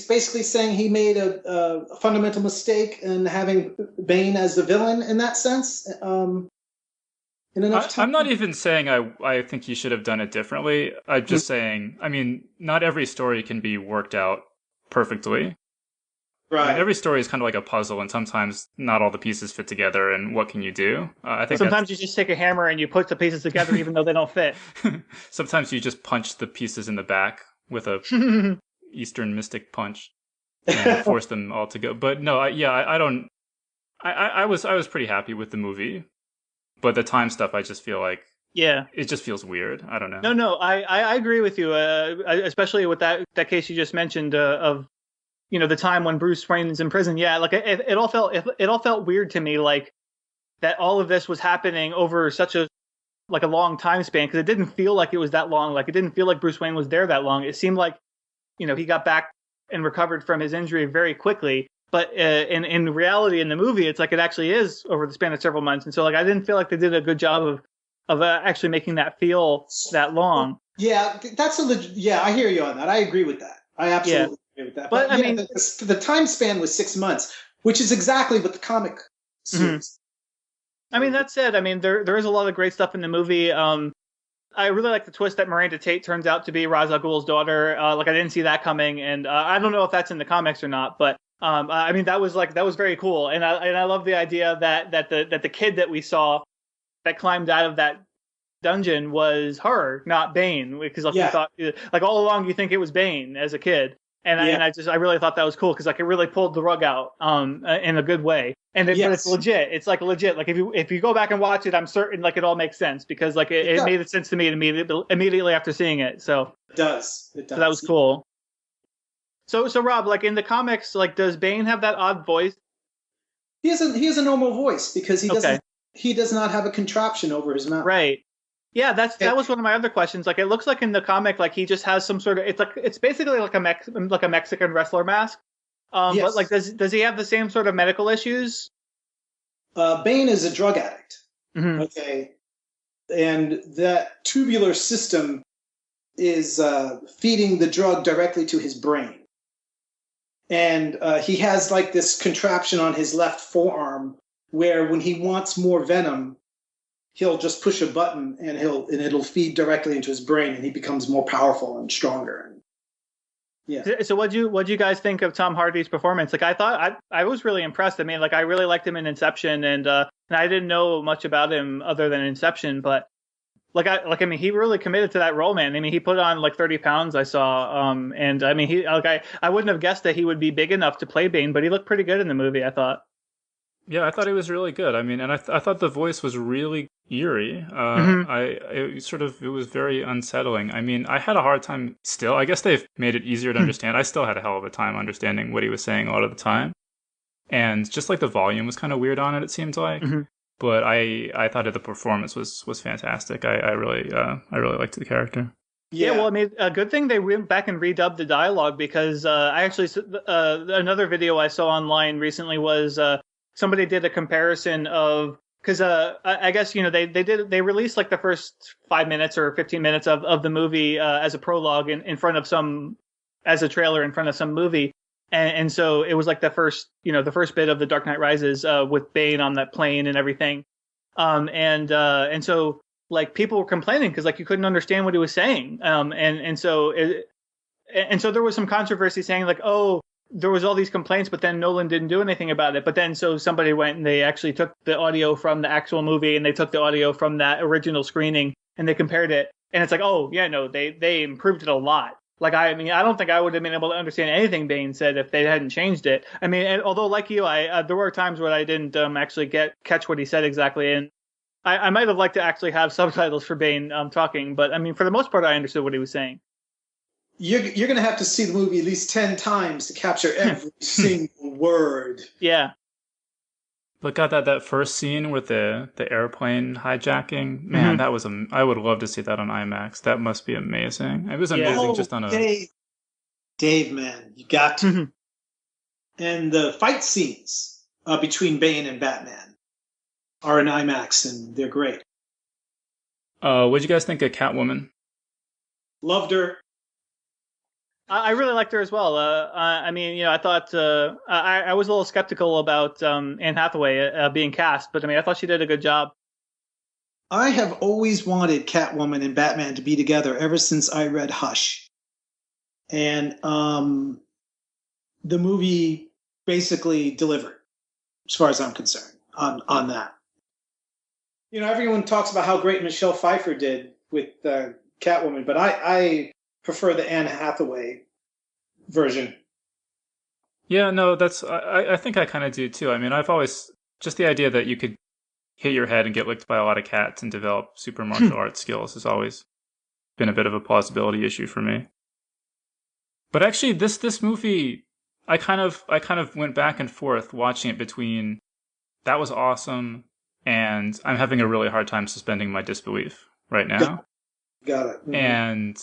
basically saying he made a fundamental mistake in having Bane as the villain in that sense? In enough time? I'm not even saying I think he should have done it differently. I'm just saying, I mean, not every story can be worked out perfectly. Right. I mean, every story is kind of like a puzzle, and sometimes not all the pieces fit together, and what can you do? I think sometimes you just take a hammer and you put the pieces together even though they don't fit. Sometimes you just punch the pieces in the back with a Eastern mystic punch and force them all to go. But no, I don't... I was pretty happy with the movie, but the time stuff, I just feel like it just feels weird. I don't know. No, I agree with you, especially with that case you just mentioned of the time when Bruce Wayne's in prison. Yeah, like it all felt weird to me, like that all of this was happening over such a long time span, because it didn't feel like it was that long. Like it didn't feel like Bruce Wayne was there that long. It seemed like he got back and recovered from his injury very quickly. But in reality, in the movie, it's like it actually is over the span of several months. And so like I didn't feel like they did a good job of actually making that feel that long. Yeah, I hear you on that. I agree with that. I absolutely agree with that. But I mean, the time span was 6 months, which is exactly what the comic series. I mean, that said, I mean, there is a lot of great stuff in the movie. I really like the twist that Miranda Tate turns out to be Ra's al Ghul's daughter. Like I didn't see that coming, and I don't know if that's in the comics or not, but I mean, that was very cool, and I love the idea that the kid that we saw that climbed out of that dungeon was her, not Bane, because like you Yeah, thought, like all along you think it was Bane as a kid, and yeah, I really thought that was cool because like it really pulled the rug out in a good way, but it's yes, legit. It's like legit. Like if you go back and watch it, I'm certain like it all makes sense because like it it does. made sense to me immediately after seeing it. It does. It So that was does. cool. So Rob, like in the comics, like does Bane have that odd voice? He has a normal voice because Okay. he does not have a contraption over his mouth. Right. Yeah, And that was one of my other questions. Like, it looks like in the comic, like he just has some sort of it's basically like a Mexican wrestler mask. But like, yes, does he have the same sort of medical issues? Bane is a drug addict. Hmm. Okay, and that tubular system is feeding the drug directly to his brain. And he has like this contraption on his left forearm where when he wants more venom, he'll just push a button and it'll feed directly into his brain and he becomes more powerful and stronger. And yeah. So what'd you guys think of Tom Hardy's performance? Like, I thought I was really impressed. I mean, like I really liked him in Inception, and I didn't know much about him other than Inception, but I mean, he really committed to that role, man. I mean, he put on like 30 pounds, I saw. And I mean, I wouldn't have guessed that he would be big enough to play Bane, but he looked pretty good in the movie, I thought. Yeah, I thought it was really good. I mean, and I thought the voice was really eerie. Hmm. It was very unsettling. I mean, I had a hard time still. I guess they've made it easier to understand. I still had a hell of a time understanding what he was saying a lot of the time. And just like the volume was kind of weird on it, it seemed like. Hmm. But I thought that the performance was fantastic. I really liked the character. Yeah, Yeah. well, I mean, a good thing they went back and redubbed the dialogue because I actually another video I saw online recently was somebody did a comparison of because I guess they released like the first 5 minutes or 15 minutes of the movie as a prologue in front of some as a trailer in front of some movie. And so it was like the first bit of the Dark Knight Rises with Bane on that plane and everything. And so like people were complaining because like you couldn't understand what he was saying. And so there was some controversy saying like, oh, there was all these complaints, but then Nolan didn't do anything about it. But then so somebody went and they actually took the audio from the actual movie and they took the audio from that original screening and they compared it. And it's like, oh yeah, no, they improved it a lot. Like I mean, I don't think I would have been able to understand anything Bane said if they hadn't changed it. I mean, and although like you, I there were times where I didn't actually catch what he said exactly, and I might have liked to actually have subtitles for Bane talking. But I mean, for the most part, I understood what he was saying. You're going to have to see the movie at least 10 times to capture every single word. Yeah. But got that first scene with the airplane hijacking, man, that was I would love to see that on IMAX. That must be amazing. It was amazing just on a Dave, man, you got to. And the fight scenes between Bane and Batman are in IMAX, and they're great. What'd you guys think of Catwoman? Loved her. I really liked her as well. I mean, I thought I was a little skeptical about Anne Hathaway being cast, but I mean, I thought she did a good job. I have always wanted Catwoman and Batman to be together ever since I read Hush. And the movie basically delivered, as far as I'm concerned, on that. Everyone talks about how great Michelle Pfeiffer did with Catwoman, but I prefer the Anne Hathaway version. Yeah, no, I think I kind of do too. I mean, I've always just the idea that you could hit your head and get licked by a lot of cats and develop super martial arts skills has always been a bit of a plausibility issue for me. But actually, this movie, I kind of went back and forth watching it between that was awesome and I'm having a really hard time suspending my disbelief right now. Got it. Mm-hmm. And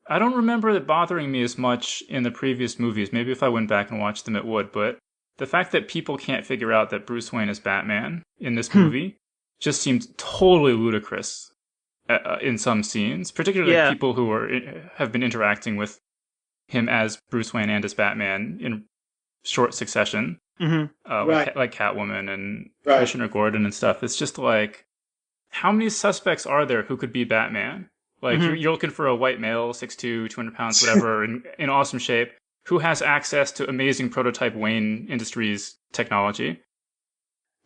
I don't remember it bothering me as much in the previous movies. Maybe if I went back and watched them, it would. But the fact that people can't figure out that Bruce Wayne is Batman in this movie just seemed totally ludicrous in some scenes, particularly people who have been interacting with him as Bruce Wayne and as Batman in short succession, like Catwoman and Commissioner Gordon and stuff. It's just like, how many suspects are there who could be Batman? Like, you're looking for a white male, 6'2", 200 pounds, whatever, in awesome shape, who has access to amazing prototype Wayne Industries technology.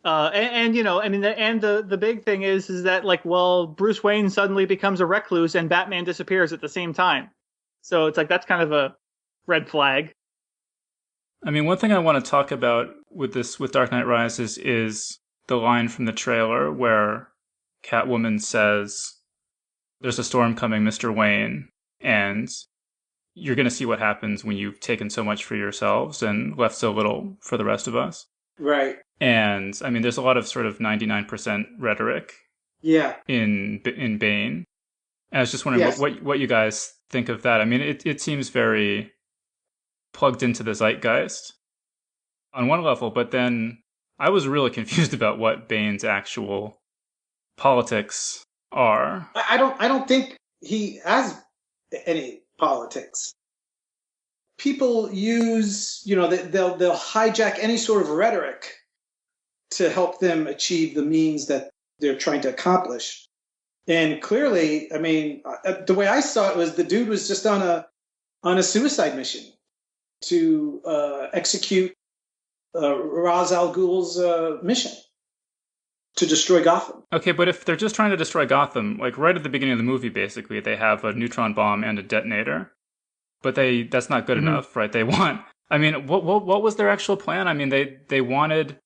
And you know, I mean, the big thing is that like, well, Bruce Wayne suddenly becomes a recluse and Batman disappears at the same time. So it's like, that's kind of a red flag. I mean, one thing I want to talk about with Dark Knight Rises is the line from the trailer where Catwoman says, "There's a storm coming, Mr. Wayne, and you're going to see what happens when you've taken so much for yourselves and left so little for the rest of us." Right. And I mean, there's a lot of sort of 99% rhetoric. Yeah. In Bane. I was just wondering what you guys think of that. I mean, it seems very plugged into the zeitgeist on one level, but then I was really confused about what Bane's actual politics are. I don't think he has any politics. People use, you know, they'll hijack any sort of rhetoric to help them achieve the means that they're trying to accomplish. And clearly, I mean, the way I saw it was the dude was just on a suicide mission to execute Ra's al Ghul's mission to destroy Gotham. Okay, but if they're just trying to destroy Gotham, like right at the beginning of the movie, basically, they have a neutron bomb and a detonator. But that's not good enough, right? They want, I mean, what was their actual plan? I mean, they wanted,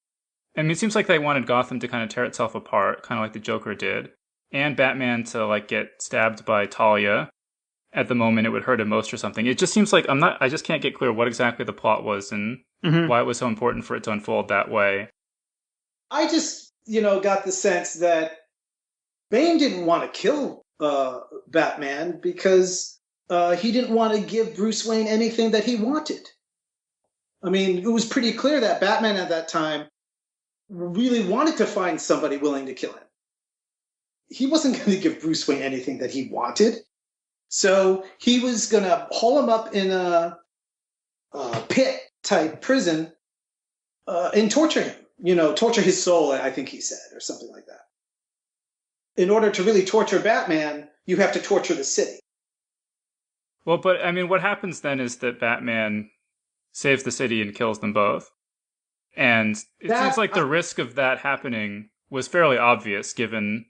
I mean, it seems like they wanted Gotham to kind of tear itself apart, kind of like the Joker did, and Batman to like get stabbed by Talia at the moment it would hurt him most or something. It just seems like I just can't get clear what exactly the plot was and why it was so important for it to unfold that way. I just, you know, got the sense that Bane didn't want to kill Batman because he didn't want to give Bruce Wayne anything that he wanted. I mean, it was pretty clear that Batman at that time really wanted to find somebody willing to kill him. He wasn't going to give Bruce Wayne anything that he wanted. So he was going to hole him up in a pit-type prison and torture him. You know, torture his soul, I think he said, or something like that. In order to really torture Batman, you have to torture the city. Well, but I mean, what happens then is that Batman saves the city and kills them both. And it seems like the risk of that happening was fairly obvious given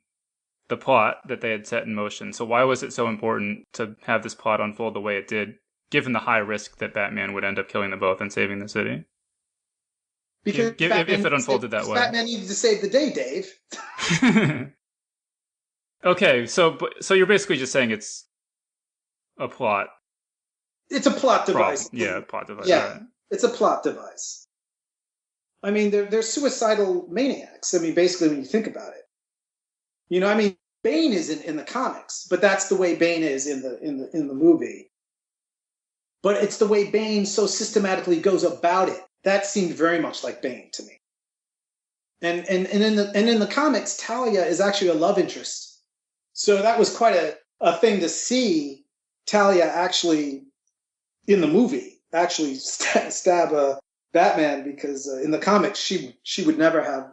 the plot that they had set in motion. So why was it so important to have this plot unfold the way it did, given the high risk that Batman would end up killing them both and saving the city? Because if it unfolded that way. Batman needed to save the day, Dave. Okay, so you're basically just saying it's a plot. It's a plot device. Yeah, plot device. Yeah, right. It's a plot device. I mean, they're suicidal maniacs. I mean, basically, when you think about it, you know, I mean, Bane isn't in the comics, but that's the way Bane is in the movie. But it's the way Bane so systematically goes about it. That seemed very much like Bane to me. And in the comics, Talia is actually a love interest. So that was quite a thing to see Talia actually in the movie actually stab Batman, because in the comics she would never have.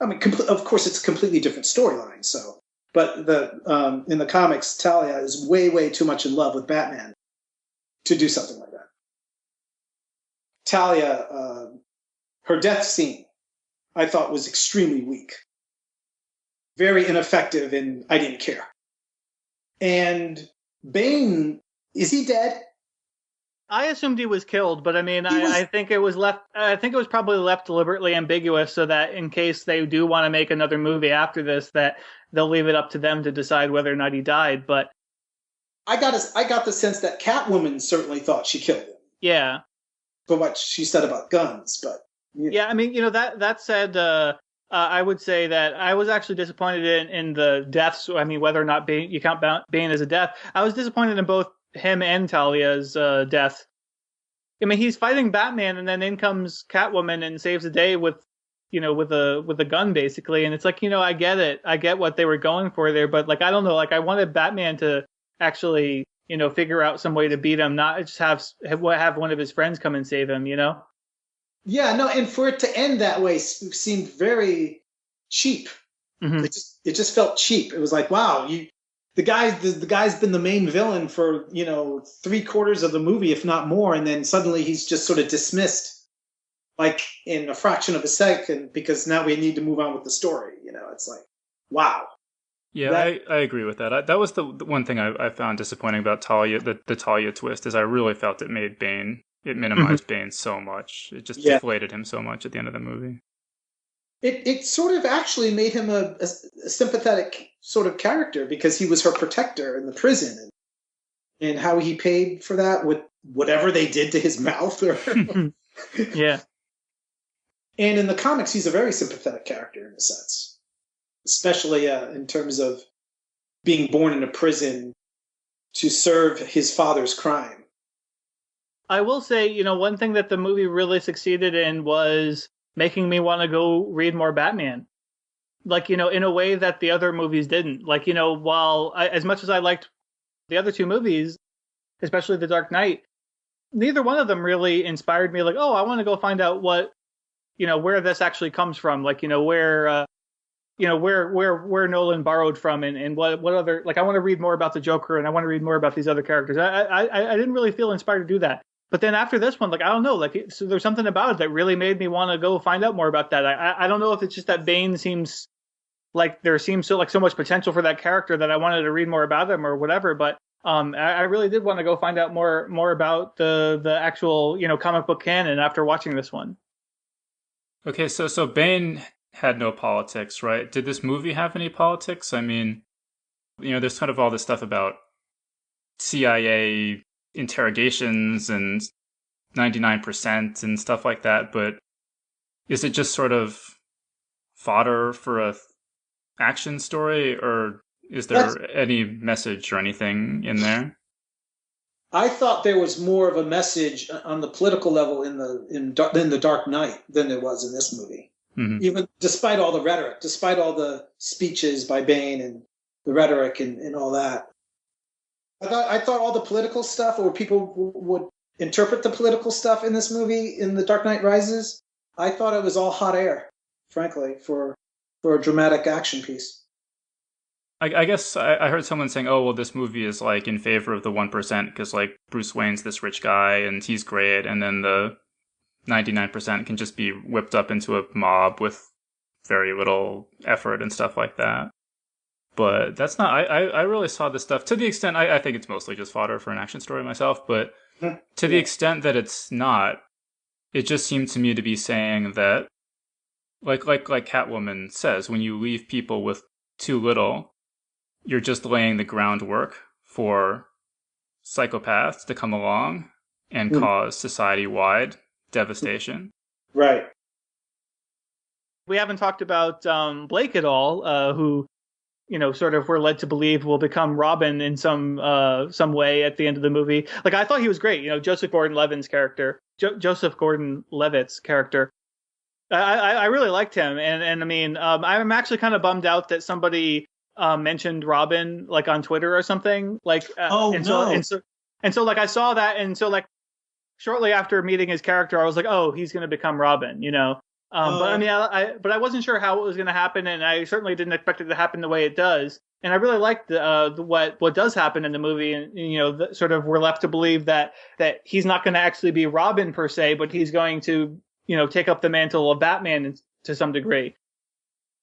I mean, of course, it's a completely different storyline. So, but in the comics, Talia is way too much in love with Batman to do something like that. Talia, her death scene, I thought was extremely weak, very ineffective, and I didn't care. And Bane, is he dead? I assumed he was killed, but I mean, I think it was left. I think it was probably left deliberately ambiguous so that in case they do want to make another movie after this, that they'll leave it up to them to decide whether or not he died. But I got the sense that Catwoman certainly thought she killed him. Yeah. For what she said about guns, but yeah, I mean, you know, that said, I would say that I was actually disappointed in the deaths. I mean, whether or not you count Bane as a death, I was disappointed in both him and Talia's death. I mean, he's fighting Batman, and then in comes Catwoman and saves the day with a gun, basically. And it's like, you know, I get it. I get what they were going for there, but like, I don't know. Like, I wanted Batman to actually, you know, figure out some way to beat him, not just have one of his friends come and save him, you know? Yeah, no, and for it to end that way seemed very cheap. Mm-hmm. It just felt cheap. It was like, wow, the guy's been the main villain for 3/4 of the movie, if not more, and then suddenly he's just sort of dismissed, like in a fraction of a second, because now we need to move on with the story. It's like, wow. Yeah, I agree with that. That was the one thing I found disappointing about Talia, the Talia twist, is I really felt it made Bane, it minimized Bane so much. It just deflated him so much at the end of the movie. It sort of actually made him a sympathetic sort of character, because he was her protector in the prison, and how he paid for that with whatever they did to his mouth. Yeah. And in the comics, he's a very sympathetic character in a sense, especially in terms of being born in a prison to serve his father's crime. I will say, one thing that the movie really succeeded in was making me want to go read more Batman. Like, in a way that the other movies didn't. Like, as much as I liked the other two movies, especially The Dark Knight, neither one of them really inspired me like, oh, I want to go find out what, where this actually comes from. Like, where Nolan borrowed from, and what other, like, I want to read more about the Joker, and I want to read more about these other characters. I didn't really feel inspired to do that. But then after this one, like, I don't know, like, so there's something about it that really made me want to go find out more about that. I don't know if it's just that Bane seems like there seems so much potential for that character that I wanted to read more about him or whatever. But I really did want to go find out more about the actual, comic book canon after watching this one. Okay, so Bane had no politics, right? Did this movie have any politics? I mean, there's kind of all this stuff about CIA interrogations and 99% and stuff like that, but is it just sort of fodder for a action story, or is there any message or anything in there? I thought there was more of a message on the political level in the Dark Knight than there was in this movie. Mm-hmm. Even despite all the rhetoric, despite all the speeches by Bane and the rhetoric and all that. I thought all the political stuff, or people would interpret the political stuff in this movie, in The Dark Knight Rises, I thought it was all hot air, frankly, for a dramatic action piece. I guess I heard someone saying, oh, well, this movie is like in favor of the 1% because like Bruce Wayne's this rich guy and he's great, and then the 99% can just be whipped up into a mob with very little effort and stuff like that. But that's not, I really saw this stuff to the extent, I think it's mostly just fodder for an action story myself, but to the extent that it's not, it just seemed to me to be saying that, like Catwoman says, when you leave people with too little, you're just laying the groundwork for psychopaths to come along and cause society-wide devastation. Right. We haven't talked about Blake at all, who, sort of we're led to believe will become Robin in some way at the end of the movie. Like, I thought he was great. Joseph Gordon-Levitt's character. Joseph Gordon-Levitt's character. I really liked him, and I mean, I'm actually kind of bummed out that somebody mentioned Robin like on Twitter or something. Like, so like I saw that, and so like shortly after meeting his character, I was like, oh, he's going to become Robin, But I mean, I wasn't sure how it was going to happen, and I certainly didn't expect it to happen the way it does. And I really liked what does happen in the movie, and sort of we're left to believe that he's not going to actually be Robin per se, but he's going to take up the mantle of Batman to some degree.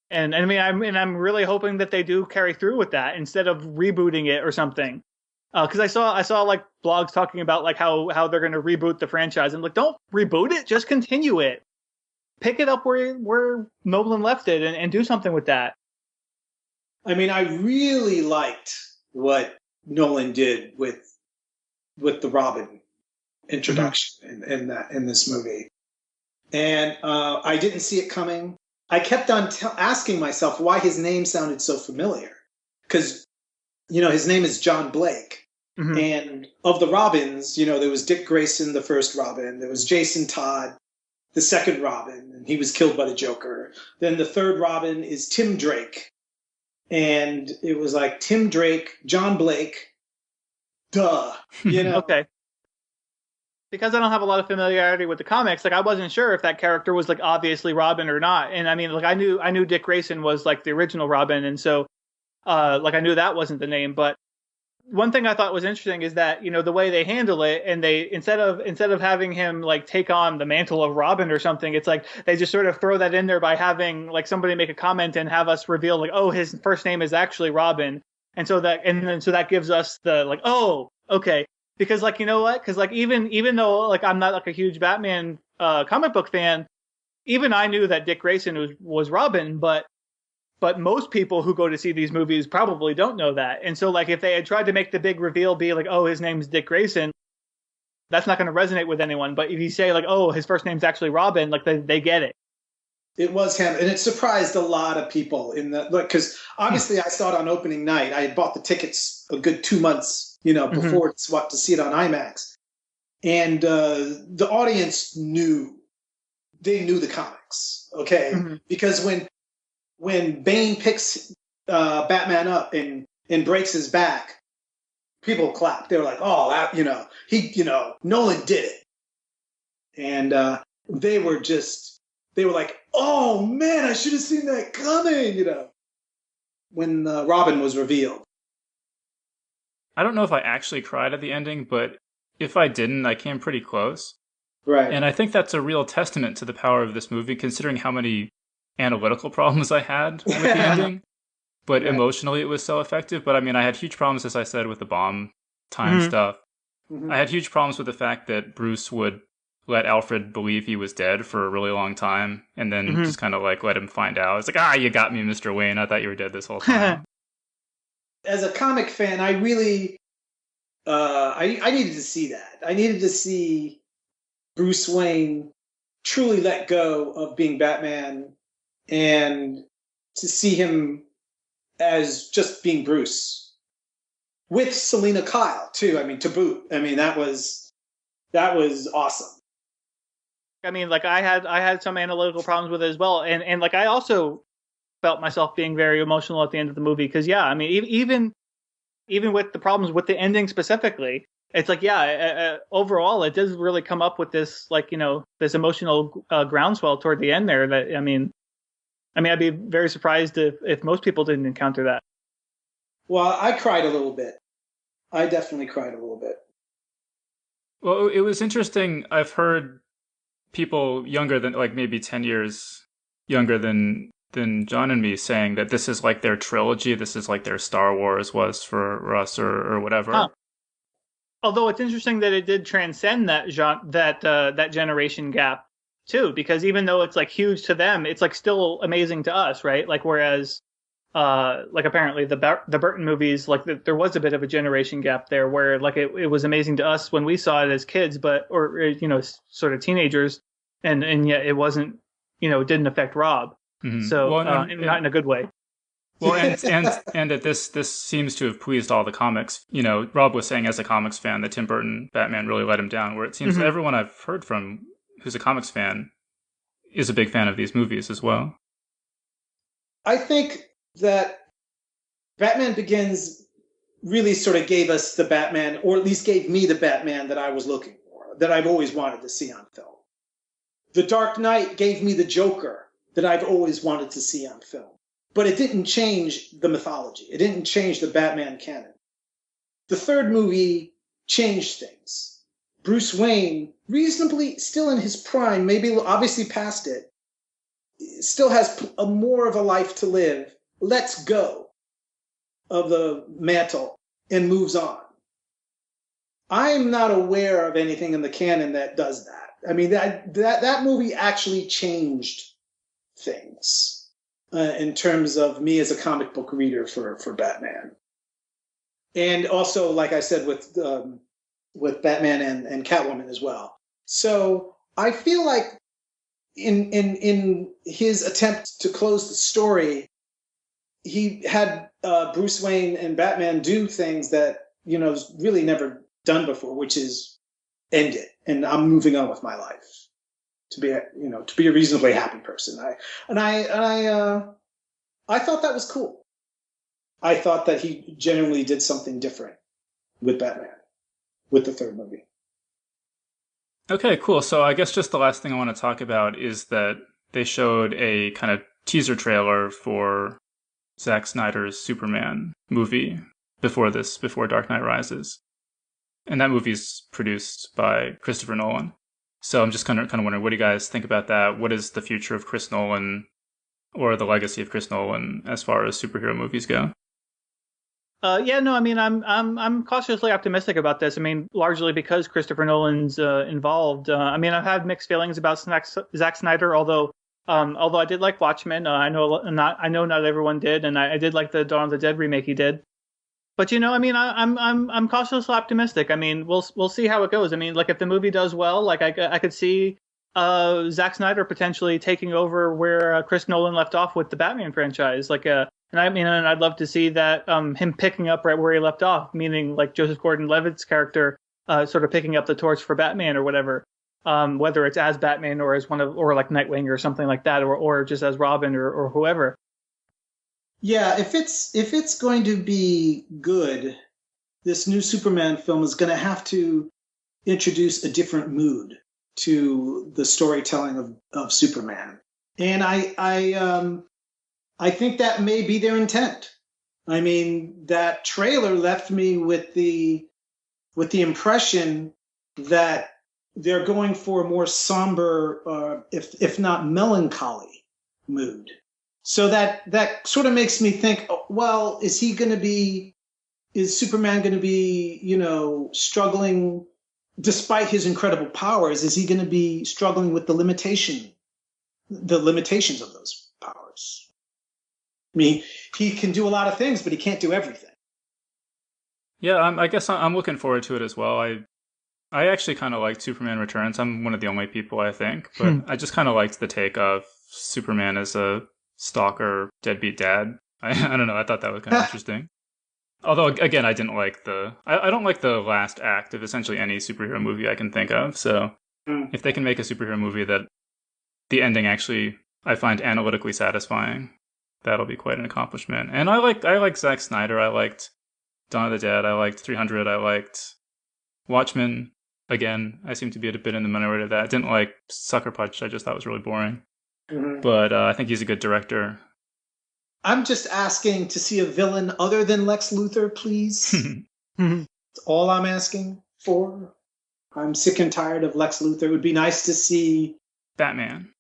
And I mean, I'm really hoping that they do carry through with that instead of rebooting it or something. Because I saw like blogs talking about like how they're going to reboot the franchise. I'm like, don't reboot it, just continue it. Pick it up where Nolan left it and do something with that. I mean, I really liked what Nolan did with the Robin introduction in this movie, and I didn't see it coming. I kept on asking myself why his name sounded so familiar, because his name is John Blake, and of the Robins, there was Dick Grayson, the first Robin, there was Jason Todd, the second Robin, and he was killed by the Joker. Then the third Robin is Tim Drake. And it was like Tim Drake, John Blake, duh, Okay. Because I don't have a lot of familiarity with the comics, like I wasn't sure if that character was like obviously Robin or not. And I mean, like I knew Dick Grayson was like the original Robin, and so like I knew that wasn't the name, but one thing I thought was interesting is that, you know, the way they handle it, and they instead of having him like take on the mantle of Robin or something, it's like they just sort of throw that in there by having like somebody make a comment and have us reveal like, oh, his first name is actually Robin, and so that gives us the like, oh, okay, because like, you know what, because like even though like I'm not like a huge Batman comic book fan, even I knew that Dick Grayson was Robin, but most people who go to see these movies probably don't know that. And so, like, if they had tried to make the big reveal be like, oh, his name's Dick Grayson, that's not going to resonate with anyone. But if you say, like, oh, his first name's actually Robin, like, they get it. It was him, and it surprised a lot of people in the look, because obviously I saw it on opening night. I had bought the tickets a good 2 months, you know, before to see it on IMAX. And the audience knew the comics, okay? Because when Bane picks Batman up and breaks his back, people clapped. They were like, "Oh, Nolan did it," and they were like, "Oh man, I should have seen that coming," you know, when Robin was revealed. I don't know if I actually cried at the ending, but if I didn't, I came pretty close. Right. And I think that's a real testament to the power of this movie, considering how many analytical problems I had with the ending. But emotionally, it was so effective. But I mean, I had huge problems, as I said, with the bomb time stuff. I had huge problems with the fact that Bruce would let Alfred believe he was dead for a really long time, and then just kind of like let him find out. It's like, you got me, Mr. Wayne. I thought you were dead this whole time. As a comic fan, I really, I needed to see that. I needed to see Bruce Wayne truly let go of being Batman, and to see him as just being Bruce with Selena Kyle too. I mean, to boot. I mean, that was awesome. I mean, like I had some analytical problems with it as well, and like I also felt myself being very emotional at the end of the movie because I mean, even with the problems with the ending specifically, it's like overall it does really come up with this, like, you know, this emotional groundswell toward the end there. That I mean, I'd be very surprised if most people didn't encounter that. Well, I cried a little bit. I definitely cried a little bit. Well, it was interesting. I've heard people younger than, like, maybe 10 years younger than John and me saying that this is like their trilogy. This is like their Star Wars was for us or whatever. Huh. Although it's interesting that it did transcend that that generation gap too, because even though it's like huge to them, it's like still amazing to us, right? Like whereas like apparently the Burton movies, like there was a bit of a generation gap there where like it was amazing to us when we saw it as kids, or you know, sort of teenagers, and yet it wasn't, you know, it didn't affect Rob. So not in a good way. Well, and that this seems to have pleased all the comics. You know, Rob was saying as a comics fan that Tim Burton Batman really let him down, where it seems everyone I've heard from who's a comics fan is a big fan of these movies as well. I think that Batman Begins really sort of gave us the Batman, or at least gave me the Batman that I was looking for, that I've always wanted to see on film. The Dark Knight gave me the Joker that I've always wanted to see on film. But it didn't change the mythology. It didn't change the Batman canon. The third movie changed things. Bruce Wayne, reasonably still in his prime, maybe obviously past it, still has more of a life to live, lets go of the mantle and moves on. I'm not aware of anything in the canon that does that. I mean, that movie actually changed things. In terms of me as a comic book reader for Batman. And also, like I said, with Batman and Catwoman as well. So I feel like in his attempt to close the story, he had Bruce Wayne and Batman do things that, you know, really never done before, which is end it. And I'm moving on with my life. To be a reasonably happy person. I thought that was cool. I thought that he genuinely did something different with Batman, with the third movie. Okay, cool. So I guess just the last thing I want to talk about is that they showed a kind of teaser trailer for Zack Snyder's Superman movie before Dark Knight Rises. And that movie's produced by Christopher Nolan. So I'm just kind of wondering, what do you guys think about that? What is the future of Chris Nolan, or the legacy of Chris Nolan, as far as superhero movies go? I'm cautiously optimistic about this. I mean, largely because Christopher Nolan's involved. I've had mixed feelings about Zack Snyder, although I did like Watchmen. I know not everyone did, and I did like the Dawn of the Dead remake he did. But I'm cautiously optimistic. I mean, we'll see how it goes. I mean, like if the movie does well, like I could see Zack Snyder potentially taking over where Chris Nolan left off with the Batman franchise. And I'd love to see that him picking up right where he left off, meaning like Joseph Gordon-Levitt's character sort of picking up the torch for Batman or whatever, whether it's as Batman or as or like Nightwing or something like that, or just as Robin or whoever. Yeah, if it's going to be good, this new Superman film is going to have to introduce a different mood to the storytelling of Superman, and I think that may be their intent. I mean, that trailer left me with the impression that they're going for a more somber, if not melancholy, mood. So that sort of makes me think, well, is Superman going to be, struggling despite his incredible powers? Is he going to be struggling with the limitations of those powers? I mean, he can do a lot of things, but he can't do everything. Yeah, I guess I'm looking forward to it as well. I actually kind of liked Superman Returns. I'm one of the only people, I think, but I just kind of liked the take of Superman as a stalker, deadbeat dad. I don't know. I thought that was kind of interesting. Although, again, I didn't like I don't like the last act of essentially any superhero movie I can think of. So if they can make a superhero movie that the ending actually I find analytically satisfying, that'll be quite an accomplishment. And I like Zack Snyder. I liked Dawn of the Dead. I liked 300. I liked Watchmen. Again, I seem to be a bit in the minority of that. I didn't like Sucker Punch. I just thought it was really boring. Mm-hmm. But I think he's a good director. I'm just asking to see a villain other than Lex Luthor, please. That's all I'm asking for. I'm sick and tired of Lex Luthor. It would be nice to see Batman.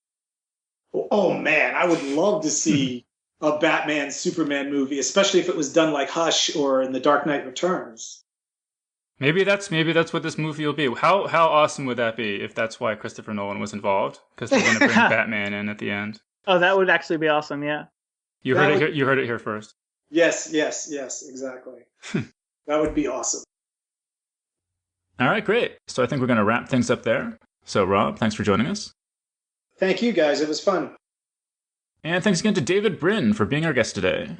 Oh man, I would love to see a Batman Superman movie, especially if it was done like Hush or in The Dark Knight Returns. Maybe that's what this movie will be. How awesome would that be if that's why Christopher Nolan was involved? Because they're going to bring Batman in at the end. Oh, that would actually be awesome. Yeah. You heard it here first. Yes, exactly. That would be awesome. All right, great. So I think we're going to wrap things up there. So Rob, thanks for joining us. Thank you, guys. It was fun. And thanks again to David Brin for being our guest today.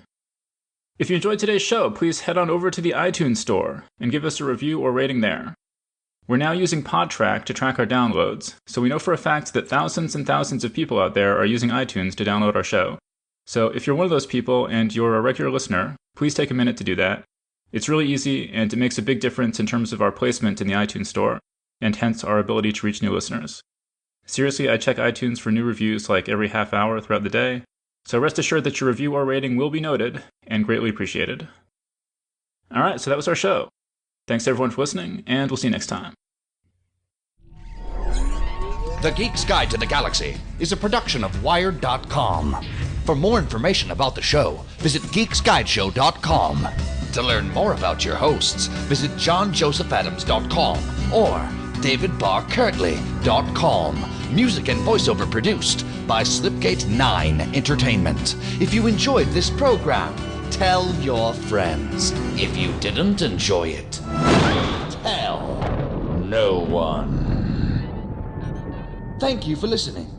If you enjoyed today's show, please head on over to the iTunes store and give us a review or rating there. We're now using PodTrack to track our downloads, so we know for a fact that thousands and thousands of people out there are using iTunes to download our show. So if you're one of those people and you're a regular listener, please take a minute to do that. It's really easy, and it makes a big difference in terms of our placement in the iTunes store, and hence our ability to reach new listeners. Seriously, I check iTunes for new reviews like every half hour throughout the day, so rest assured that your review or rating will be noted and greatly appreciated. All right, so that was our show. Thanks everyone for listening, and we'll see you next time. The Geek's Guide to the Galaxy is a production of Wired.com. For more information about the show, visit geeksguideshow.com. To learn more about your hosts, visit johnjosephadams.com or davidbarrkirtley.com. Music and voiceover produced by Slipgate 9 Entertainment. If you enjoyed this program, tell your friends. If you didn't enjoy it, tell no one. Thank you for listening.